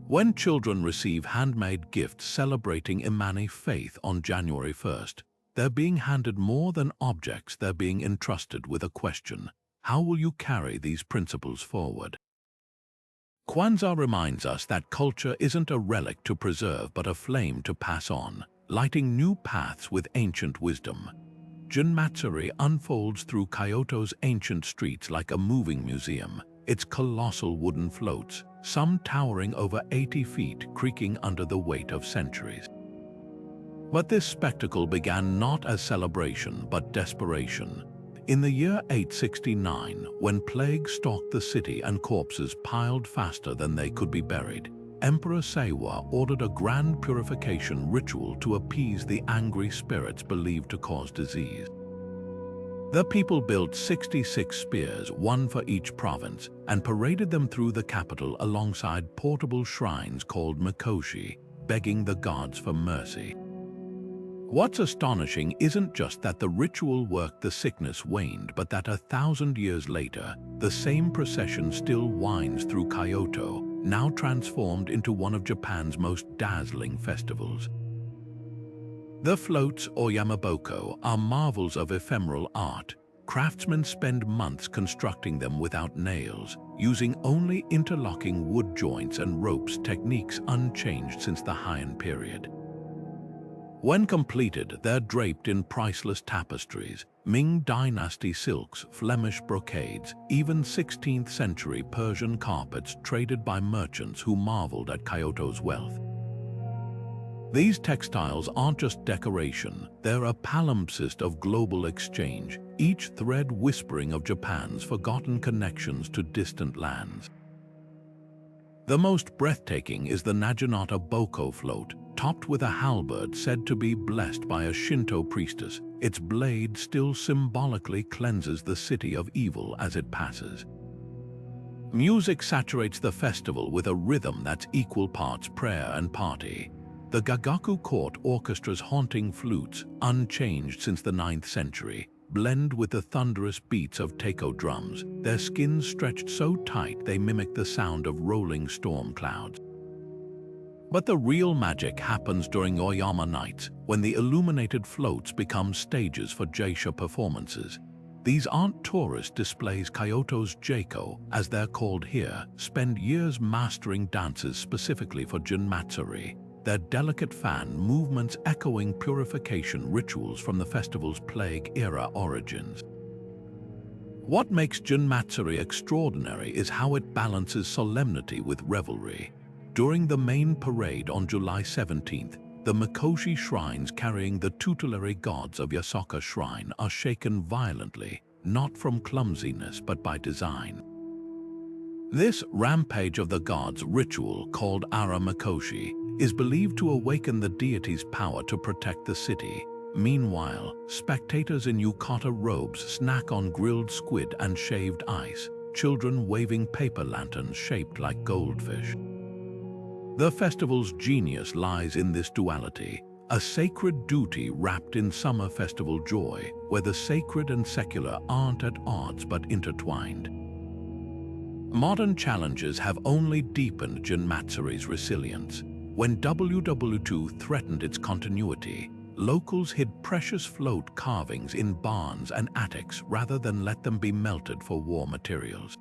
When children receive handmade gifts celebrating Imani faith on January 1st, they're being handed more than objects. They're being entrusted with a question: how will you carry these principles forward? Kwanzaa reminds us that culture isn't a relic to preserve but a flame to pass on, lighting new paths with ancient wisdom. Junmatsuri unfolds through Kyoto's ancient streets like a moving museum, its colossal wooden floats, some towering over 80 feet, creaking under the weight of centuries. But this spectacle began not as celebration but desperation. In the year 869, when plague stalked the city and corpses piled faster than they could be buried, Emperor Seiwa ordered a grand purification ritual to appease the angry spirits believed to cause disease. The people built 66 spears, one for each province, and paraded them through the capital alongside portable shrines called mikoshi, begging the gods for mercy. What's astonishing isn't just that the ritual worked, the sickness waned, but that 1,000 years later, the same procession still winds through Kyoto, now transformed into one of Japan's most dazzling festivals. The floats, or yamaboko, are marvels of ephemeral art. Craftsmen spend months constructing them without nails, using only interlocking wood joints and ropes, techniques unchanged since the Heian period. When completed, they're draped in priceless tapestries, Ming Dynasty silks, Flemish brocades, even 16th century Persian carpets traded by merchants who marveled at Kyoto's wealth. These textiles aren't just decoration, they're a palimpsest of global exchange, each thread whispering of Japan's forgotten connections to distant lands. The most breathtaking is the Naginata Boko float, topped with a halberd said to be blessed by a Shinto priestess. Its blade still symbolically cleanses the city of evil as it passes. Music saturates the festival with a rhythm that's equal parts prayer and party. The Gagaku court orchestra's haunting flutes, unchanged since the 9th century, blend with the thunderous beats of taiko drums, their skins stretched so tight they mimic the sound of rolling storm clouds. But the real magic happens during Oyama nights, when the illuminated floats become stages for geisha performances. These aren't tourist displays. Kyoto's Jaiko, as they're called here, spend years mastering dances specifically for Junmatsuri, their delicate fan movements echoing purification rituals from the festival's plague-era origins. What makes Junmatsuri extraordinary is how it balances solemnity with revelry. During the main parade on July 17th, the Mikoshi shrines carrying the tutelary gods of Yasoka Shrine are shaken violently, not from clumsiness but by design. This rampage of the gods ritual, called Ara Mikoshi, is believed to awaken the deity's power to protect the city. Meanwhile, spectators in yukata robes snack on grilled squid and shaved ice, children waving paper lanterns shaped like goldfish. The festival's genius lies in this duality, a sacred duty wrapped in summer festival joy, where the sacred and secular aren't at odds but intertwined. Modern challenges have only deepened Junmatsuri's resilience. When WW2 threatened its continuity, locals hid precious float carvings in barns and attics rather than let them be melted for war materials.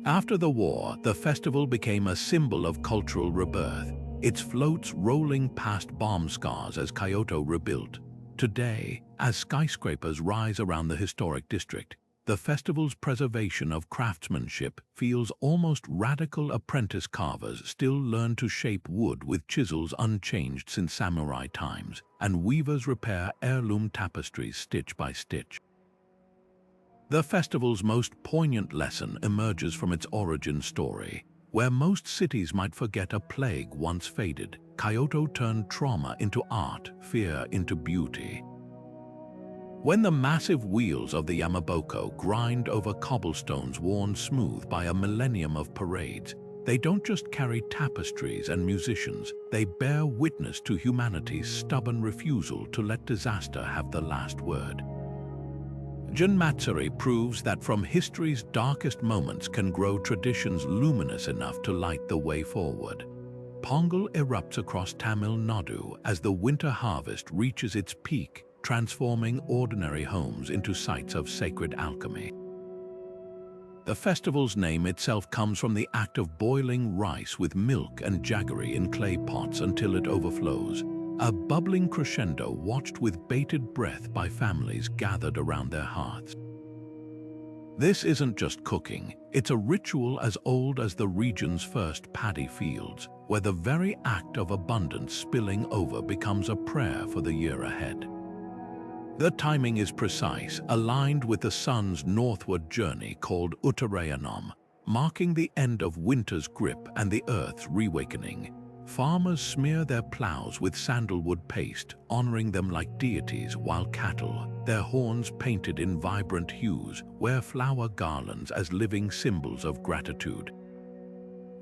After the war, the festival became a symbol of cultural rebirth, its floats rolling past bomb scars as Kyoto rebuilt. Today, as skyscrapers rise around the historic district, the festival's preservation of craftsmanship feels almost radical. Apprentice carvers still learn to shape wood with chisels unchanged since samurai times, and weavers repair heirloom tapestries stitch by stitch. The festival's most poignant lesson emerges from its origin story. Where most cities might forget a plague once faded, Kyoto turned trauma into art, fear into beauty. When the massive wheels of the Yamaboko grind over cobblestones worn smooth by a millennium of parades, they don't just carry tapestries and musicians, they bear witness to humanity's stubborn refusal to let disaster have the last word. Junmatsuri proves that from history's darkest moments can grow traditions luminous enough to light the way forward. Pongal erupts across Tamil Nadu as the winter harvest reaches its peak, transforming ordinary homes into sites of sacred alchemy. The festival's name itself comes from the act of boiling rice with milk and jaggery in clay pots until it overflows, a bubbling crescendo watched with bated breath by families gathered around their hearths. This isn't just cooking, it's a ritual as old as the region's first paddy fields, where the very act of abundance spilling over becomes a prayer for the year ahead. The timing is precise, aligned with the sun's northward journey called Uttarayanam, marking the end of winter's grip and the earth's reawakening. Farmers smear their plows with sandalwood paste, honoring them like deities, while cattle, their horns painted in vibrant hues, wear flower garlands as living symbols of gratitude.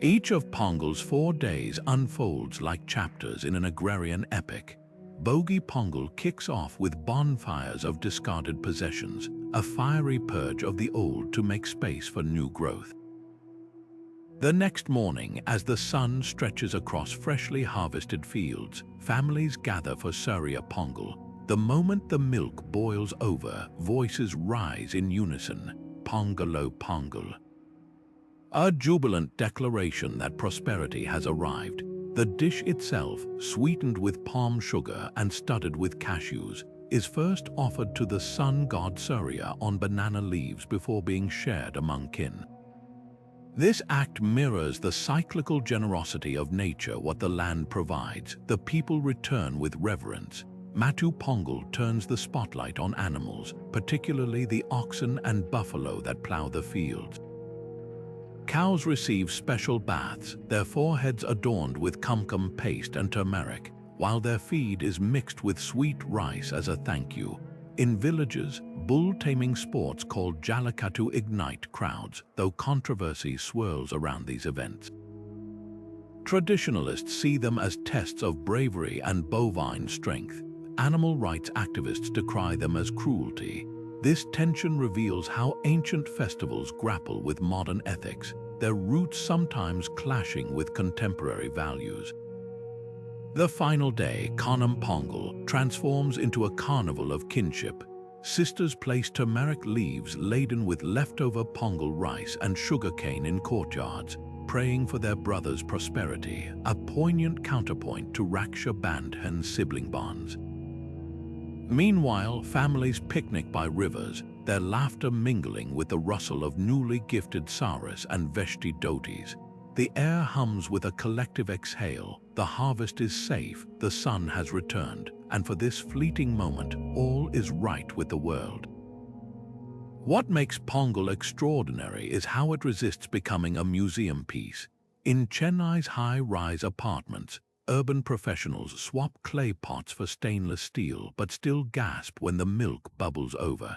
Each of Pongal's 4 days unfolds like chapters in an agrarian epic. Bogi Pongal kicks off with bonfires of discarded possessions, a fiery purge of the old to make space for new growth. The next morning, as the sun stretches across freshly harvested fields, families gather for Surya Pongal. The moment the milk boils over, voices rise in unison, Pongalo Pongal. A jubilant declaration that prosperity has arrived. The dish itself, sweetened with palm sugar and studded with cashews, is first offered to the sun god Surya on banana leaves before being shared among kin. This act mirrors the cyclical generosity of nature. What the land provides, the people return with reverence. Matu Pongal turns the spotlight on animals, particularly the oxen and buffalo that plow the fields. Cows receive special baths, their foreheads adorned with kumkum paste and turmeric, while their feed is mixed with sweet rice as a thank you. In villages, bull-taming sports called jallikattu ignite crowds, though controversy swirls around these events. Traditionalists see them as tests of bravery and bovine strength. Animal rights activists decry them as cruelty. This tension reveals how ancient festivals grapple with modern ethics, their roots sometimes clashing with contemporary values. The final day, Kanam Pongal, transforms into a carnival of kinship. Sisters place turmeric leaves laden with leftover Pongal rice and sugarcane in courtyards, praying for their brother's prosperity, a poignant counterpoint to Raksha Bandhan's sibling bonds. Meanwhile, families picnic by rivers, their laughter mingling with the rustle of newly gifted saris and veshti dhotis. The air hums with a collective exhale. The harvest is safe, the sun has returned, and for this fleeting moment, all is right with the world. What makes Pongal extraordinary is how it resists becoming a museum piece. In Chennai's high-rise apartments, urban professionals swap clay pots for stainless steel but still gasp when the milk bubbles over.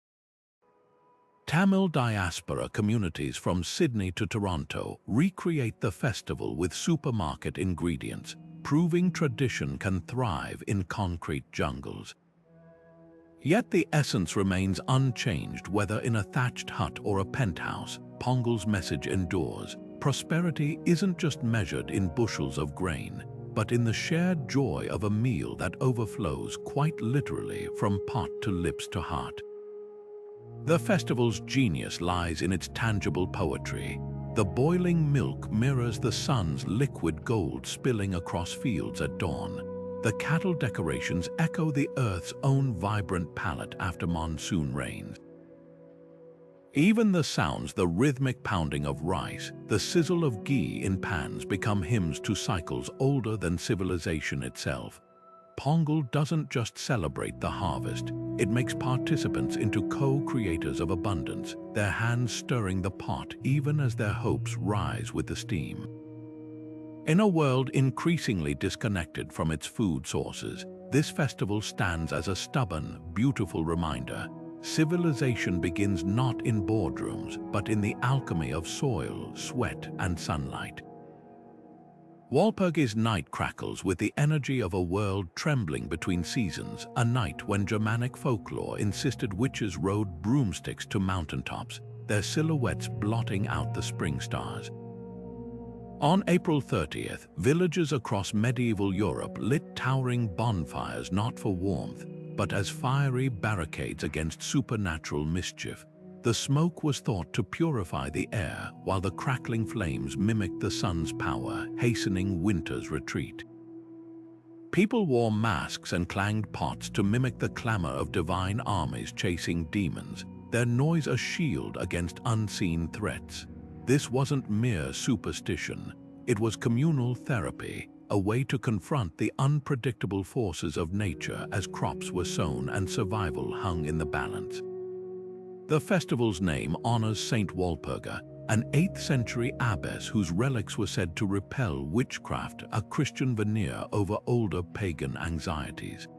Tamil diaspora communities from Sydney to Toronto recreate the festival with supermarket ingredients, proving tradition can thrive in concrete jungles. Yet the essence remains unchanged whether in a thatched hut or a penthouse. Pongal's message endures. Prosperity isn't just measured in bushels of grain, but in the shared joy of a meal that overflows quite literally from pot to lips to heart. The festival's genius lies in its tangible poetry. The boiling milk mirrors the sun's liquid gold spilling across fields at dawn. The cattle decorations echo the earth's own vibrant palette after monsoon rains. Even the sounds, the rhythmic pounding of rice, the sizzle of ghee in pans become hymns to cycles older than civilization itself. Pongal doesn't just celebrate the harvest, it makes participants into co-creators of abundance, their hands stirring the pot even as their hopes rise with the steam. In a world increasingly disconnected from its food sources, this festival stands as a stubborn, beautiful reminder. Civilization begins not in boardrooms, but in the alchemy of soil, sweat, and sunlight. Walpurgis night crackles with the energy of a world trembling between seasons, a night when Germanic folklore insisted witches rode broomsticks to mountaintops, their silhouettes blotting out the spring stars. On April 30th, villages across medieval Europe lit towering bonfires not for warmth, but as fiery barricades against supernatural mischief. The smoke was thought to purify the air, while the crackling flames mimicked the sun's power, hastening winter's retreat. People wore masks and clanged pots to mimic the clamor of divine armies chasing demons, their noise a shield against unseen threats. This wasn't mere superstition, it was communal therapy, a way to confront the unpredictable forces of nature as crops were sown and survival hung in the balance. The festival's name honors Saint Walpurga, an 8th century abbess whose relics were said to repel witchcraft, a Christian veneer over older pagan anxieties.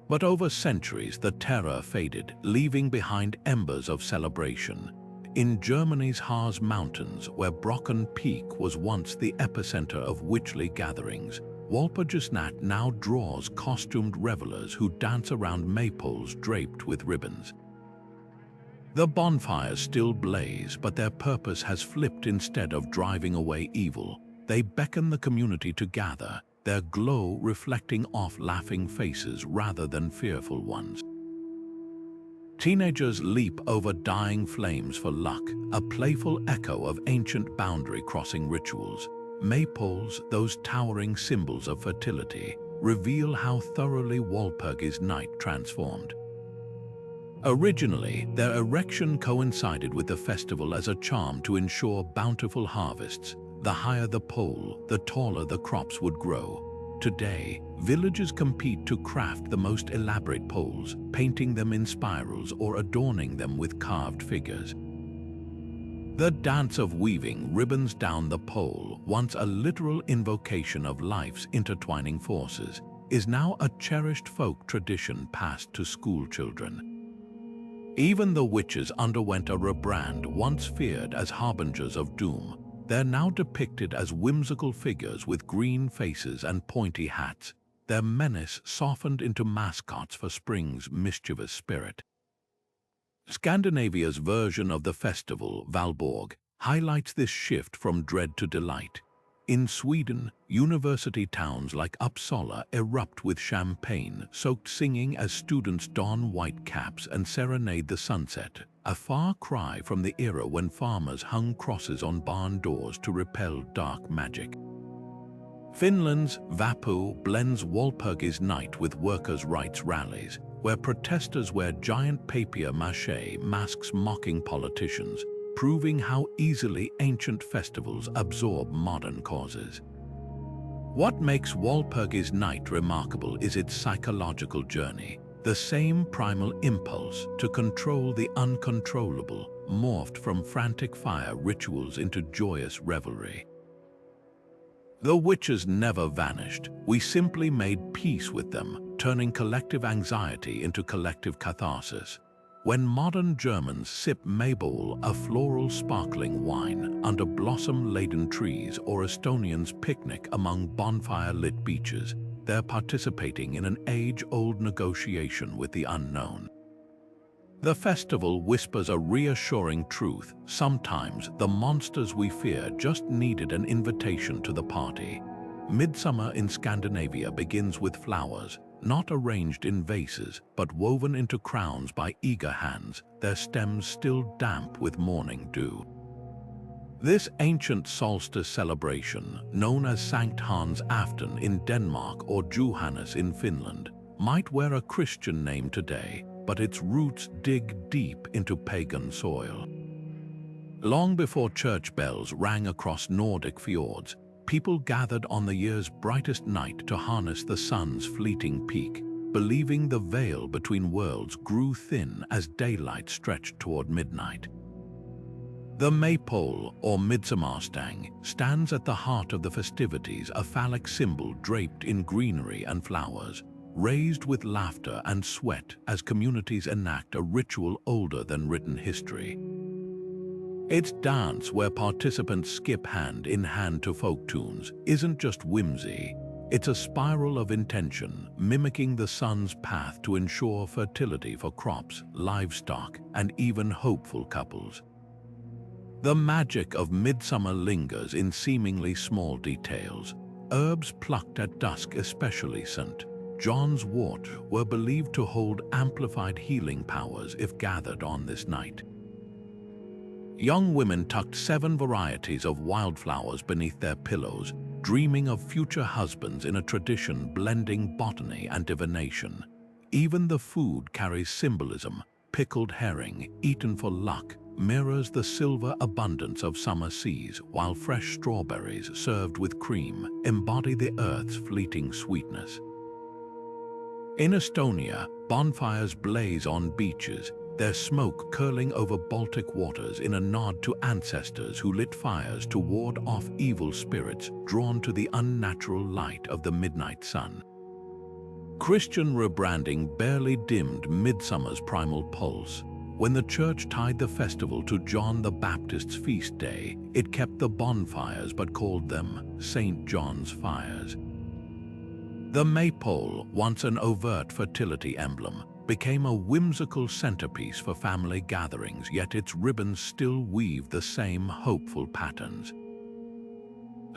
But over centuries, the terror faded, leaving behind embers of celebration. In Germany's Harz Mountains, where Brocken Peak was once the epicenter of witchly gatherings, Walpurgisnacht now draws costumed revelers who dance around maypoles draped with ribbons. The bonfires still blaze, but their purpose has flipped. Instead of driving away evil, they beckon the community to gather, their glow reflecting off laughing faces rather than fearful ones. Teenagers leap over dying flames for luck, a playful echo of ancient boundary-crossing rituals. Maypoles, those towering symbols of fertility, reveal how thoroughly Walpurgis night transformed. Originally, their erection coincided with the festival as a charm to ensure bountiful harvests. The higher the pole, the taller the crops would grow. Today, villages compete to craft the most elaborate poles, painting them in spirals or adorning them with carved figures. The dance of weaving ribbons down the pole, once a literal invocation of life's intertwining forces, is now a cherished folk tradition passed to school children. Even the witches underwent a rebrand. Once feared as harbingers of doom, they're now depicted as whimsical figures with green faces and pointy hats, their menace softened into mascots for spring's mischievous spirit. Scandinavia's version of the festival, Valborg, highlights this shift from dread to delight. In Sweden, university towns like Uppsala erupt with champagne-soaked singing as students don white caps and serenade the sunset, a far cry from the era when farmers hung crosses on barn doors to repel dark magic. Finland's Vappu blends Walpurgis Night with workers' rights rallies, where protesters wear giant papier-mâché masks mocking politicians, proving how easily ancient festivals absorb modern causes. What makes Walpurgis Night remarkable is its psychological journey. The same primal impulse to control the uncontrollable morphed from frantic fire rituals into joyous revelry. The witches never vanished. We simply made peace with them, turning collective anxiety into collective catharsis. When modern Germans sip Maybowl, a floral sparkling wine, under blossom-laden trees, or Estonians picnic among bonfire-lit beaches, they're participating in an age-old negotiation with the unknown. The festival whispers a reassuring truth. Sometimes the monsters we fear just needed an invitation to the party. Midsummer in Scandinavia begins with flowers, not arranged in vases, but woven into crowns by eager hands, their stems still damp with morning dew. This ancient solstice celebration, known as Sankt Hans Afton in Denmark or Johannes in Finland, might wear a Christian name today, but its roots dig deep into pagan soil. Long before church bells rang across Nordic fjords, people gathered on the year's brightest night to harness the sun's fleeting peak, believing the veil between worlds grew thin as daylight stretched toward midnight. The maypole, or midsommarstang, stands at the heart of the festivities, a phallic symbol draped in greenery and flowers, raised with laughter and sweat as communities enact a ritual older than written history. Its dance, where participants skip hand in hand to folk tunes, isn't just whimsy. It's a spiral of intention, mimicking the sun's path to ensure fertility for crops, livestock, and even hopeful couples. The magic of midsummer lingers in seemingly small details. Herbs plucked at dusk, especially St. John's wort, were believed to hold amplified healing powers if gathered on this night. Young women tucked 7 varieties of wildflowers beneath their pillows, dreaming of future husbands in a tradition blending botany and divination. Even the food carries symbolism. Pickled herring, eaten for luck, mirrors the silver abundance of summer seas, while fresh strawberries served with cream embody the earth's fleeting sweetness. In Estonia, bonfires blaze on beaches, their smoke curling over Baltic waters in a nod to ancestors who lit fires to ward off evil spirits drawn to the unnatural light of the midnight sun. Christian rebranding barely dimmed midsummer's primal pulse. When the church tied the festival to John the Baptist's feast day, it kept the bonfires but called them St. John's fires. The maypole, once an overt fertility emblem, became a whimsical centerpiece for family gatherings, yet its ribbons still weave the same hopeful patterns.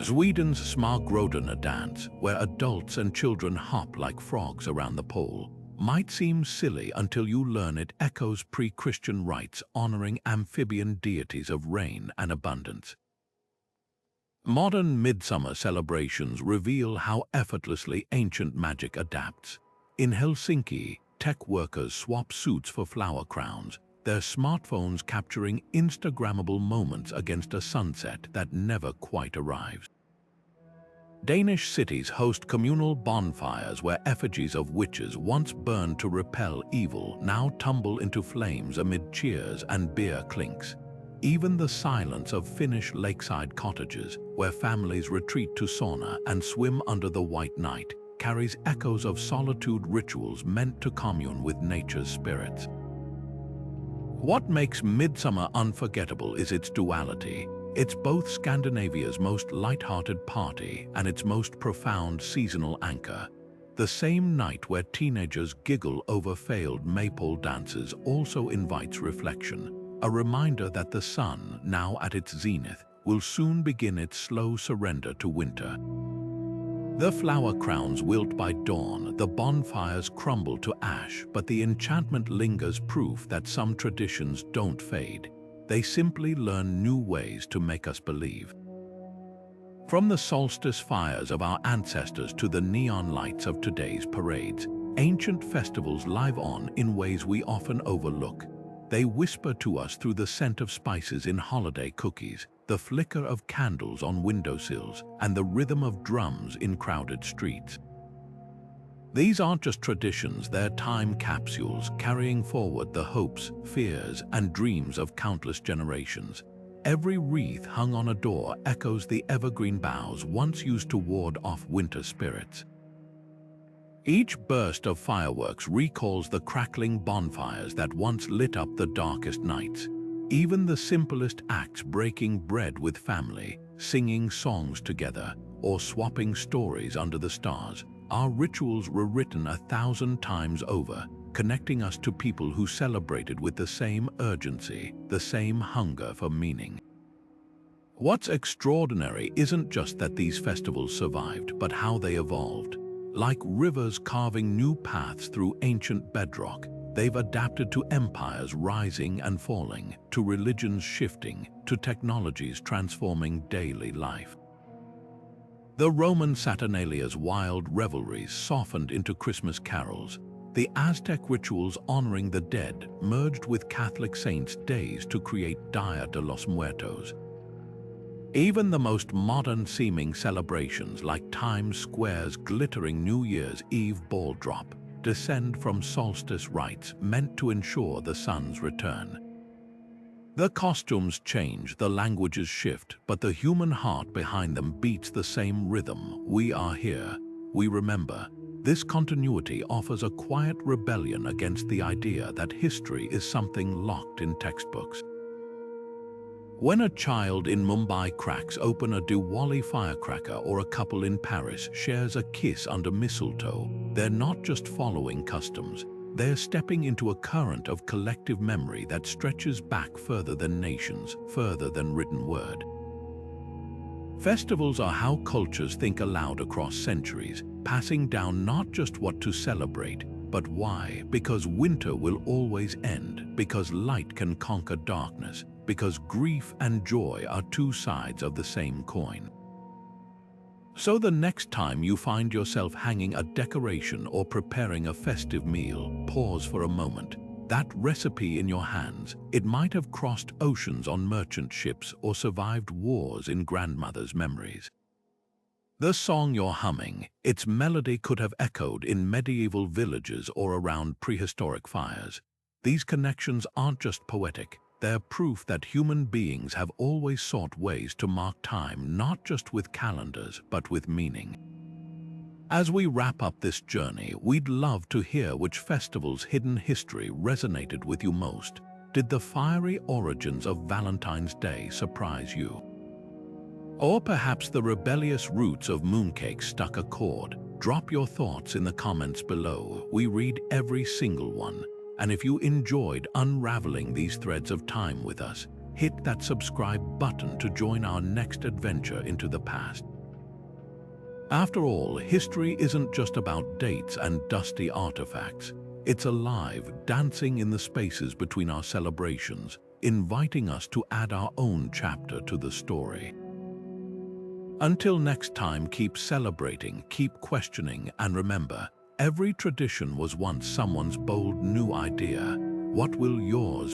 Sweden's Smargrodorna dance, where adults and children hop like frogs around the pole, might seem silly until you learn it echoes pre-Christian rites honoring amphibian deities of rain and abundance. Modern midsummer celebrations reveal how effortlessly ancient magic adapts. In Helsinki, tech workers swap suits for flower crowns, their smartphones capturing Instagrammable moments against a sunset that never quite arrives. Danish cities host communal bonfires where effigies of witches once burned to repel evil now tumble into flames amid cheers and beer clinks. Even the silence of Finnish lakeside cottages, where families retreat to sauna and swim under the white night, carries echoes of solitude rituals meant to commune with nature's spirits. What makes Midsummer unforgettable is its duality. It's both Scandinavia's most light-hearted party and its most profound seasonal anchor. The same night where teenagers giggle over failed maypole dances also invites reflection, a reminder that the sun, now at its zenith, will soon begin its slow surrender to winter. The flower crowns wilt by dawn, the bonfires crumble to ash, but the enchantment lingers, proof that some traditions don't fade. They simply learn new ways to make us believe. From the solstice fires of our ancestors to the neon lights of today's parades, ancient festivals live on in ways we often overlook. They whisper to us through the scent of spices in holiday cookies, the flicker of candles on windowsills, and the rhythm of drums in crowded streets. These aren't just traditions, they're time capsules carrying forward the hopes, fears, and dreams of countless generations. Every wreath hung on a door echoes the evergreen boughs once used to ward off winter spirits. Each burst of fireworks recalls the crackling bonfires that once lit up the darkest nights. Even the simplest acts, breaking bread with family, singing songs together, or swapping stories under the stars, are rituals rewritten 1,000 times over, connecting us to people who celebrated with the same urgency, the same hunger for meaning. What's extraordinary isn't just that these festivals survived, but how they evolved. Like rivers carving new paths through ancient bedrock, they've adapted to empires rising and falling, to religions shifting, to technologies transforming daily life. The Roman Saturnalia's wild revelries softened into Christmas carols. The Aztec rituals honoring the dead merged with Catholic saints' days to create Dia de los Muertos. Even the most modern-seeming celebrations like Times Square's glittering New Year's Eve ball drop descend from solstice rites meant to ensure the sun's return. The costumes change, the languages shift, but the human heart behind them beats the same rhythm. We are here, we remember. This continuity offers a quiet rebellion against the idea that history is something locked in textbooks. When a child in Mumbai cracks open a Diwali firecracker, or a couple in Paris shares a kiss under mistletoe, they're not just following customs, they're stepping into a current of collective memory that stretches back further than nations, further than written word. Festivals are how cultures think aloud across centuries, passing down not just what to celebrate, but why. Because winter will always end, because light can conquer darkness, because grief and joy are two sides of the same coin. So the next time you find yourself hanging a decoration or preparing a festive meal, pause for a moment. That recipe in your hands, it might have crossed oceans on merchant ships or survived wars in grandmother's memories. The song you're humming, its melody could have echoed in medieval villages or around prehistoric fires. These connections aren't just poetic. They're proof that human beings have always sought ways to mark time, not just with calendars, but with meaning. As we wrap up this journey, we'd love to hear which festival's hidden history resonated with you most. Did the fiery origins of Valentine's Day surprise you? Or perhaps the rebellious roots of mooncake struck a chord? Drop your thoughts in the comments below. We read every single one. And if you enjoyed unraveling these threads of time with us, hit that subscribe button to join our next adventure into the past. After all, history isn't just about dates and dusty artifacts. It's alive, dancing in the spaces between our celebrations, inviting us to add our own chapter to the story. Until next time, keep celebrating, keep questioning, and remember, every tradition was once someone's bold new idea. What will yours